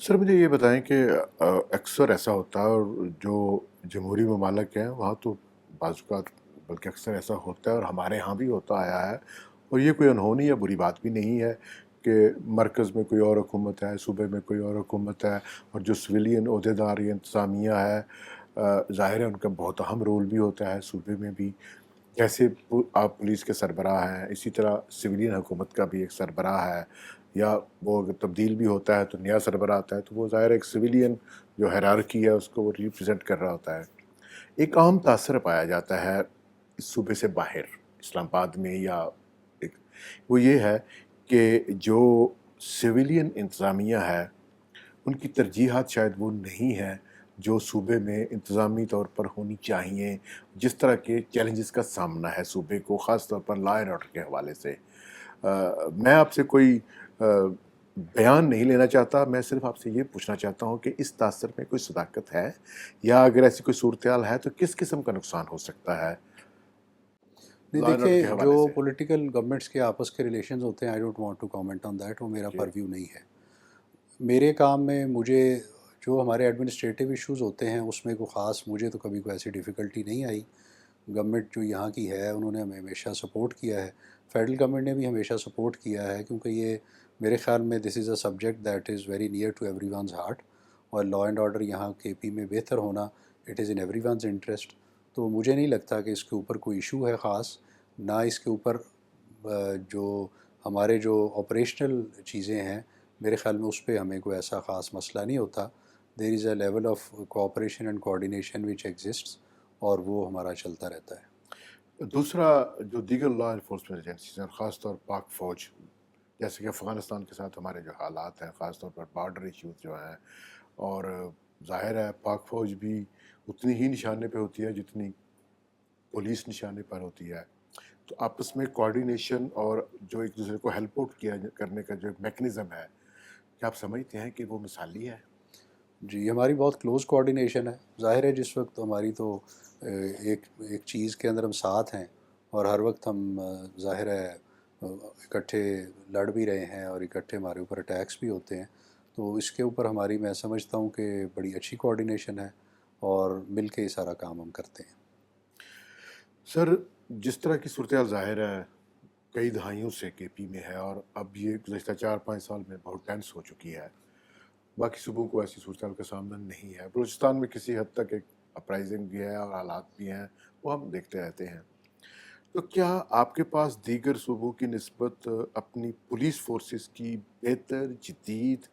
سر مجھے یہ بتائیں کہ اکثر ایسا ہوتا ہے، اور جو جمہوری ممالک ہیں وہاں تو بعض اوقات بلکہ اکثر ایسا ہوتا ہے، اور ہمارے ہاں بھی ہوتا آیا ہے، اور یہ کوئی انہونی یا بری بات بھی نہیں ہے کہ مرکز میں کوئی اور حکومت ہے، صوبے میں کوئی اور حکومت ہے، اور جو سویلین عہدیدار یا انتظامیہ ہے، ظاہر ہے ان کا بہت اہم رول بھی ہوتا ہے صوبے میں بھی. جیسے آپ پولیس کے سربراہ ہیں، اسی طرح سویلین حکومت کا بھی ایک سربراہ ہے، یا وہ اگر تبدیل بھی ہوتا ہے تو نیا سربراہ آتا ہے، تو وہ ظاہر ایک سویلین جو ہیرارکی ہے اس کو وہ ریپرزینٹ کر رہا ہوتا ہے. ایک عام تاثر پایا جاتا ہے اس صوبے سے باہر اسلام آباد میں، یا ایک وہ یہ ہے کہ جو سویلین انتظامیہ ہے ان کی ترجیحات شاید وہ نہیں ہیں جو صوبے میں انتظامی طور پر ہونی چاہیے. جس طرح کے چیلنجز کا سامنا ہے صوبے کو، خاص طور پر لا اینڈ آرڈر کے حوالے سے، میں آپ سے کوئی بیان نہیں لینا چاہتا، میں صرف آپ سے یہ پوچھنا چاہتا ہوں کہ اس تاثر میں کوئی صداقت ہے، یا اگر ایسی کوئی صورتحال ہے تو کس قسم کا نقصان ہو سکتا ہے نہیں لا اینڈ آرڈر کے دیکھیں، جو حوالے سے؟ پولیٹیکل گورنمنٹس کے آپس کے ریلیشنز ہوتے ہیں، I don't want to comment on that, وہ میرا جی پرویو نہیں ہے. میرے کام میں مجھے جو ہمارے ایڈمنسٹریٹو ایشوز ہوتے ہیں اس میں کوئی خاص مجھے تو کبھی کوئی ایسی ڈیفیکلٹی نہیں آئی. گورنمنٹ جو یہاں کی ہے انہوں نے ہمیں ہمیشہ سپورٹ کیا ہے، فیڈرل گورنمنٹ نے بھی ہمیشہ سپورٹ کیا ہے، کیونکہ یہ میرے خیال میں this is a subject that is very near to everyone's heart, اور لا اینڈ آرڈر یہاں کے پی میں بہتر ہونا it is in everyone's interest. تو مجھے نہیں لگتا کہ اس کے اوپر کوئی ایشو ہے خاص، نہ اس کے اوپر جو ہمارے جو آپریشنل چیزیں ہیں میرے خیال میں اس پہ ہمیں کوئی ایسا خاص مسئلہ نہیں ہوتا. There is a level of cooperation and coordination which exists, اور وہ ہمارا چلتا رہتا ہے. دوسرا، جو دیگر لا انفورسمنٹ ایجنسیز ہیں، خاص طور پاک فوج، جیسے کہ افغانستان کے ساتھ ہمارے جو حالات ہیں، خاص طور پر بارڈر ایشوز جو ہیں، اور ظاہر ہے پاک فوج بھی اتنی ہی نشانے پہ ہوتی ہے جتنی پولیس نشانے پر ہوتی ہے، تو آپس میں کوآرڈینیشن اور جو ایک دوسرے کو ہیلپ آؤٹ کیا کرنے کا جو ایک میکنزم ہے، کیا آپ سمجھتے ہیں کہ وہ مثالی ہے؟ جی، ہماری بہت کلوز کوآرڈینیشن ہے. ظاہر ہے جس وقت ہماری تو ایک چیز کے اندر ہم ساتھ ہیں، اور ہر وقت ہم ظاہر ہے اکٹھے لڑ بھی رہے ہیں، اور اکٹھے ہمارے اوپر اٹیکس بھی ہوتے ہیں، تو اس کے اوپر ہماری میں سمجھتا ہوں کہ بڑی اچھی کوآرڈینیشن ہے، اور مل کے یہ سارا کام ہم کرتے ہیں. سر، جس طرح کی صورتحال ظاہر ہے کئی دہائیوں سے کے پی میں ہے، اور اب یہ گزشتہ 4-5 سال میں بہت ٹینس ہو چکی ہے. باقی صوبوں کو ایسی صورتحال کا سامنا نہیں ہے. بلوچستان میں کسی حد تک ایک اپرائزنگ بھی ہے اور حالات بھی ہیں، وہ ہم دیکھتے رہتے ہیں. تو کیا آپ کے پاس دیگر صوبوں کی نسبت اپنی پولیس فورسز کی بہتر جدید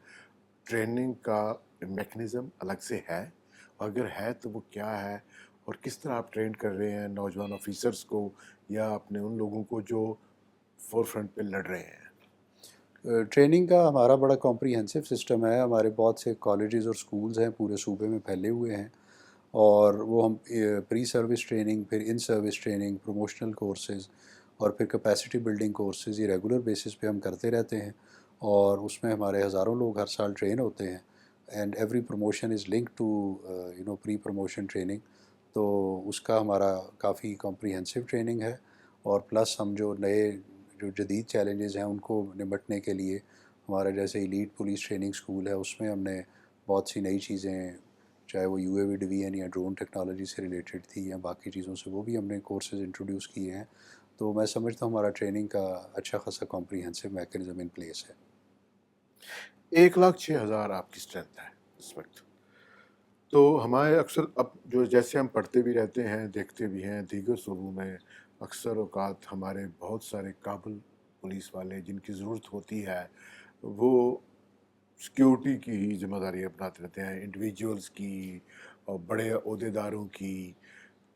ٹریننگ کا میکنزم الگ سے ہے؟ اگر ہے تو وہ کیا ہے، اور کس طرح آپ ٹرین کر رہے ہیں نوجوان آفیسرز کو، یا اپنے ان لوگوں کو جو فور فرنٹ پہ لڑ رہے ہیں؟ ٹریننگ کا ہمارا بڑا کمپریہنسو سسٹم ہے. ہمارے بہت سے کالجز اور سکولز ہیں پورے صوبے میں پھیلے ہوئے ہیں، اور وہ ہم پری سروس ٹریننگ، پھر ان سروس ٹریننگ، پروموشنل کورسز، اور پھر کیپیسٹی بلڈنگ کورسز، یہ ریگولر بیسس پہ ہم کرتے رہتے ہیں، اور اس میں ہمارے ہزاروں لوگ ہر سال ٹرین ہوتے ہیں. And every promotion is link to pre promotion training. تو اس کا ہمارا کافی کمپریہنسو ٹریننگ ہے، اور پلس ہم جو جدید چیلنجز ہیں ان کو نمٹنے کے لیے ہمارا جیسے ایلیٹ پولیس ٹریننگ سکول ہے، اس میں ہم نے بہت سی نئی چیزیں، چاہے وہ یو اے وی ڈویژن یا ڈرون ٹیکنالوجی سے ریلیٹڈ تھی یا باقی چیزوں سے، وہ بھی ہم نے کورسز انٹروڈیوس کیے ہیں. تو میں سمجھتا ہوں ہمارا ٹریننگ کا اچھا خاصا کمپریہنسو میکینزم ان پلیس ہے. 1,06,000 آپ کی اسٹرینتھ ہے اس وقت. تو ہمارے اکثر اب جو جیسے ہم پڑھتے بھی رہتے ہیں، دیکھتے بھی ہیں، دیگر صوبوں میں اکثر اوقات ہمارے بہت سارے قابل پولیس والے جن کی ضرورت ہوتی ہے، وہ سیکیورٹی کی ہی ذمہ داری اپناتے رہتے ہیں، انڈیویجولز کی اور بڑے عہدیداروں کی.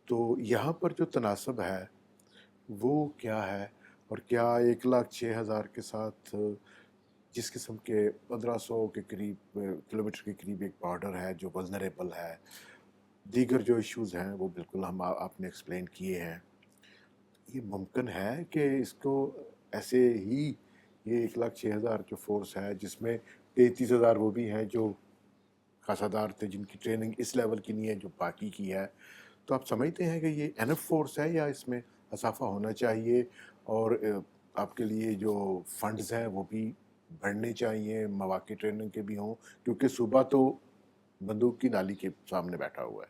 تو یہاں پر جو تناسب ہے وہ کیا ہے، اور کیا 1,06,000 کے ساتھ جس قسم کے 1,500 کے قریب کلومیٹر کے قریب ایک بارڈر ہے جو ولنریبل ہے، دیگر جو ایشوز ہیں وہ بالکل ہم آپ نے ایکسپلین کیے ہیں، یہ ممکن ہے کہ اس کو ایسے ہی یہ 1,06,000 جو فورس ہے، جس میں 33,000 وہ بھی ہیں جو خاصہ دار تھے جن کی ٹریننگ اس لیول کی نہیں ہے جو باقی کی ہے، تو آپ سمجھتے ہیں کہ یہ انف فورس ہے، یا اس میں اضافہ ہونا چاہیے، اور آپ کے لیے جو فنڈز ہیں وہ بھی بڑھنے چاہیے, مواقع ٹریننگ کے بھی ہوں, کیونکہ صوبہ تو بندوق کی نالی کے سامنے بیٹھا ہوا ہے.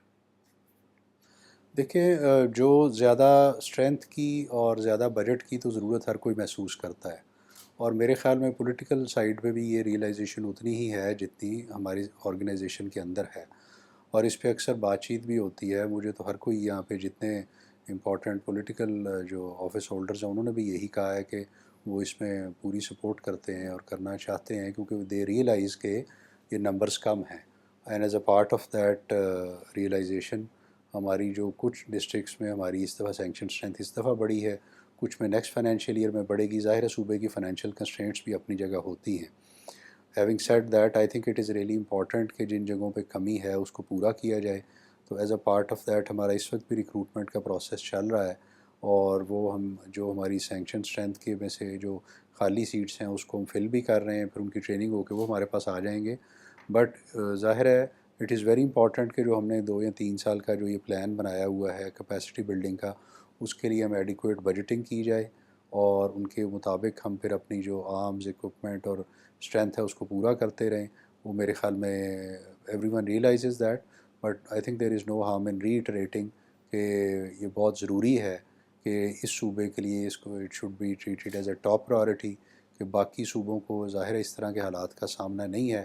دیکھیں جو زیادہ اسٹرینتھ کی اور زیادہ بجٹ کی تو ضرورت ہر کوئی محسوس کرتا ہے, اور میرے خیال میں پولیٹیکل سائیڈ پہ بھی یہ ریئلائزیشن اتنی ہی ہے جتنی ہماری آرگنائزیشن کے اندر ہے, اور اس پہ اکثر بات چیت بھی ہوتی ہے. مجھے تو ہر کوئی یہاں پہ جتنے امپورٹنٹ پولیٹیکل جو آفس ہولڈرز ہیں انہوں نے بھی یہی کہا ہے کہ وہ اس میں پوری سپورٹ کرتے ہیں اور کرنا چاہتے ہیں, کیونکہ دے ریئلائز کہ یہ نمبرز کم ہیں. And as a part of that realization ہماری جو کچھ ڈسٹرکٹس میں ہماری اس دفعہ سینکشن اسٹرینتھ اس دفعہ بڑی ہے, کچھ میں نیکسٹ فائنینشیل ایئر میں بڑھے گی. ظاہر ہے صوبے کی فائنینشیل کنسٹرینٹس بھی اپنی جگہ ہوتی ہیں. Having said that I think it is really important کہ جن جگہوں پہ کمی ہے اس کو پورا کیا جائے. تو as a part of that ہمارا اس وقت بھی ریکروٹمنٹ کا پروسیس چل رہا ہے, اور وہ ہم جو ہماری سینکشن اسٹرینتھ کے میں سے جو خالی سیٹس ہیں اس کو ہم فل بھی کر رہے ہیں, پھر ان کی ٹریننگ ہو کے وہ ہمارے پاس آ جائیں گے. بٹ ظاہر ہے اٹ از ویری امپورٹنٹ کہ جو ہم نے 2 یا 3 سال کا جو یہ پلان بنایا ہوا ہے کیپیسٹی بلڈنگ کا, اس کے لیے ہم ایڈیکویٹ بجٹنگ کی جائے, اور ان کے مطابق ہم پھر اپنی جو آرمز اکوپمنٹ اور اسٹرینتھ ہے اس کو پورا کرتے رہیں. وہ میرے خیال میں everyone realises that, but I think there is no harm in retreating کہ یہ بہت ضروری ہے کہ اس صوبے کے لیے اس کو it should be treated as a top priority, کہ باقی صوبوں کو ظاہر ہے اس طرح کے حالات کا سامنا نہیں ہے,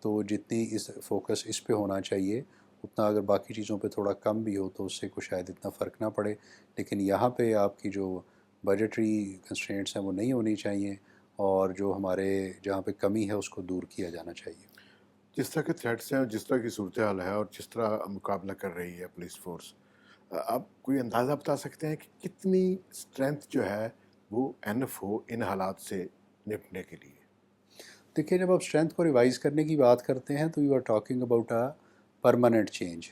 تو جتنی اس فوکس اس پہ ہونا چاہیے اتنا اگر باقی چیزوں پہ تھوڑا کم بھی ہو تو اس سے کوئی شاید اتنا فرق نہ پڑے. لیکن یہاں پہ آپ کی جو بجٹری کنسٹرینٹس ہیں وہ نہیں ہونی چاہیے, اور جو ہمارے جہاں پہ کمی ہے اس کو دور کیا جانا چاہیے. جس طرح کے تھریٹس ہیں اور جس طرح کی صورتحال ہے اور جس طرح مقابلہ کر رہی ہے پولیس فورس, آپ کوئی اندازہ بتا سکتے ہیں کہ کتنی اسٹرینتھ جو ہے وہ انف ہو ان حالات سے نپٹنے کے لیے؟ دیکھیے جب آپ اسٹرینتھ کو ریوائز کرنے کی بات کرتے ہیں تو you are talking about a permanent change.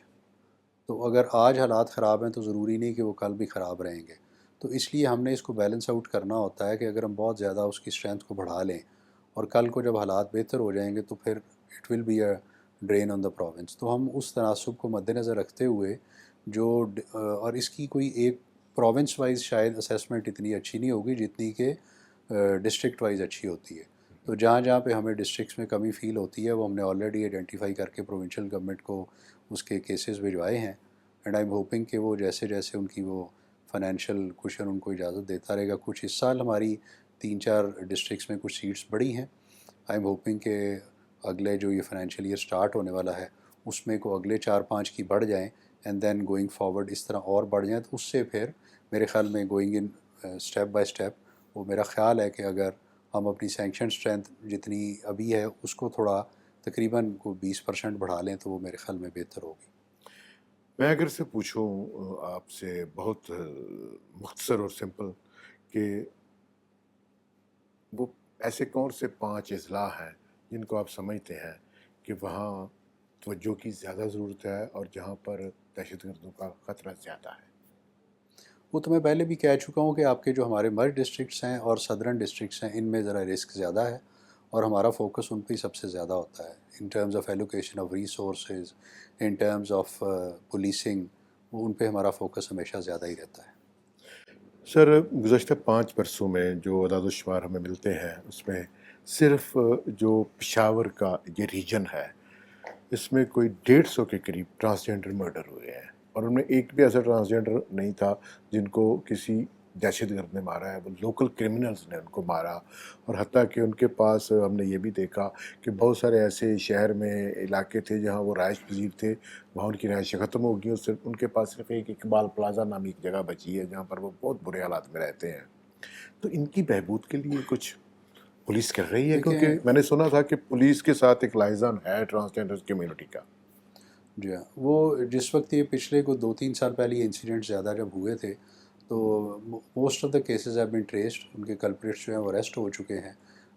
تو اگر آج حالات خراب ہیں تو ضروری نہیں کہ وہ کل بھی خراب رہیں گے. تو اس لیے ہم نے اس کو بیلنس آؤٹ کرنا ہوتا ہے کہ اگر ہم بہت زیادہ اس کی اسٹرینتھ کو بڑھا لیں اور کل کو جب حالات بہتر ہو جائیں گے تو پھر it will be a drain on the province. تو ہم اس تناسب کو مد نظر رکھتے ہوئے جو اور اس کی کوئی ایک پروونس وائز شاید اسیسمنٹ اتنی اچھی نہیں ہوگی جتنی کہ ڈسٹرکٹ وائز اچھی ہوتی ہے. تو جہاں جہاں پہ ہمیں ڈسٹرکٹس میں کمی فیل ہوتی ہے وہ ہم نے آلریڈی آئیڈینٹیفائی کر کے پروونشل گورنمنٹ کو اس کے کیسز بھجوائے ہیں. اینڈ آئی ایم ہوپنگ کہ وہ جیسے جیسے ان کی وہ فائنینشیل کوشن ان کو اجازت دیتا رہے گا. کچھ اس سال ہماری 3-4 ڈسٹرکٹس میں کچھ سیٹس بڑی ہیں. آئی ایم ہوپنگ کہ اگلے جو یہ فائنینشیل ایئر سٹارٹ ہونے والا ہے اس میں کو اگلے 4-5 کی بڑھ جائیں, اینڈ دین گوئنگ فارورڈ اس طرح اور بڑھ جائیں. تو اس سے پھر میرے خیال میں going in step by step وہ میرا خیال ہے کہ اگر ہم اپنی سینکشن اسٹرینتھ جتنی ابھی ہے اس کو تھوڑا تقریباً کو 20% بڑھا لیں تو وہ میرے خیال میں بہتر ہوگی. میں اگر سے پوچھوں آپ سے بہت مختصر اور سمپل کہ وہ ایسے کون سے 5 اضلاع ہیں جن کو آپ سمجھتے ہیں کہ وہاں توجہ کی زیادہ ضرورت ہے اور جہاں پر دہشت گردوں کا خطرہ زیادہ ہے؟ وہ تو میں پہلے بھی کہہ چکا ہوں کہ آپ کے جو ہمارے مرج ڈسٹرکٹس ہیں اور صدرن ڈسٹرکٹس ہیں ان میں ذرا رسک زیادہ ہے, اور ہمارا فوکس ان پہ ہی سب سے زیادہ ہوتا ہے in terms of allocation of resources, in terms of policing. وہ ان پہ ہمارا فوکس ہمیشہ زیادہ ہی رہتا ہے. سر گزشتہ 5 برسوں میں جو اعداد و شمار ہمیں ملتے ہیں اس میں صرف جو پشاور کا یہ ریجن ہے اس میں کوئی 150 کے قریب ٹرانسجینڈر مرڈر ہوئے ہیں, اور ان میں ایک بھی ایسا ٹرانسجینڈر نہیں تھا جن کو کسی دہشت گرد نے مارا ہے, وہ لوکل کرمنلز نے ان کو مارا. اور حتیٰ کہ ان کے پاس ہم نے یہ بھی دیکھا کہ بہت سارے ایسے شہر میں علاقے تھے جہاں وہ رہائش پذیر تھے, وہاں ان کی رہائشیں ختم ہو گئی, اور صرف ان کے پاس صرف ایک اقبال پلازا نامی ایک جگہ بچی ہے جہاں پر وہ بہت برے حالات میں رہتے ہیں. تو ان کی بہبود کے لیے کچھ پولیس کر رہی ہے؟ دیکھیں کیونکہ میں نے سنا تھا کہ پولیس کے ساتھ ایک لائزن ہے ٹرانسجینڈر کمیونٹی کا. جی ہاں, وہ جس وقت یہ پچھلے کو 2-3 سال پہلے انسیڈنٹ زیادہ جب ہوئے تھے تو most of the cases have been traced, ان کے کلپریٹس جو ہیں وہ اریسٹ ہو چکے ہیں.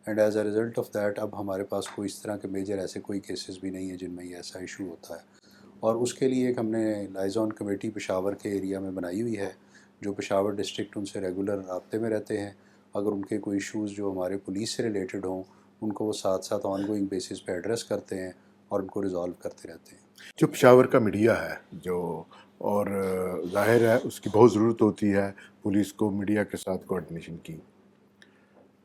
And as a result of that اب ہمارے پاس کوئی اس طرح کے میجر ایسے کوئی کیسز بھی نہیں ہیں جن میں یہ ایسا ایشو ہوتا ہے. اور اس کے لیے ایک ہم نے لائزون کمیٹی پشاور کے ایریا میں بنائی ہوئی ہے جو پشاور ڈسٹرکٹ ان سے ریگولر رابطے میں رہتے ہیں. اگر ان کے کوئی ایشوز جو ہمارے پولیس سے ریلیٹڈ ہوں ان کو وہ ساتھ ساتھ آن گوئنگ بیسس پہ ایڈریس کرتے ہیں اور ان کو ریزالو کرتے رہتے ہیں. جو پشاور کا میڈیا ہے جو, اور ظاہر ہے اس کی بہت ضرورت ہوتی ہے پولیس کو میڈیا کے ساتھ کوآرڈینیشن کی,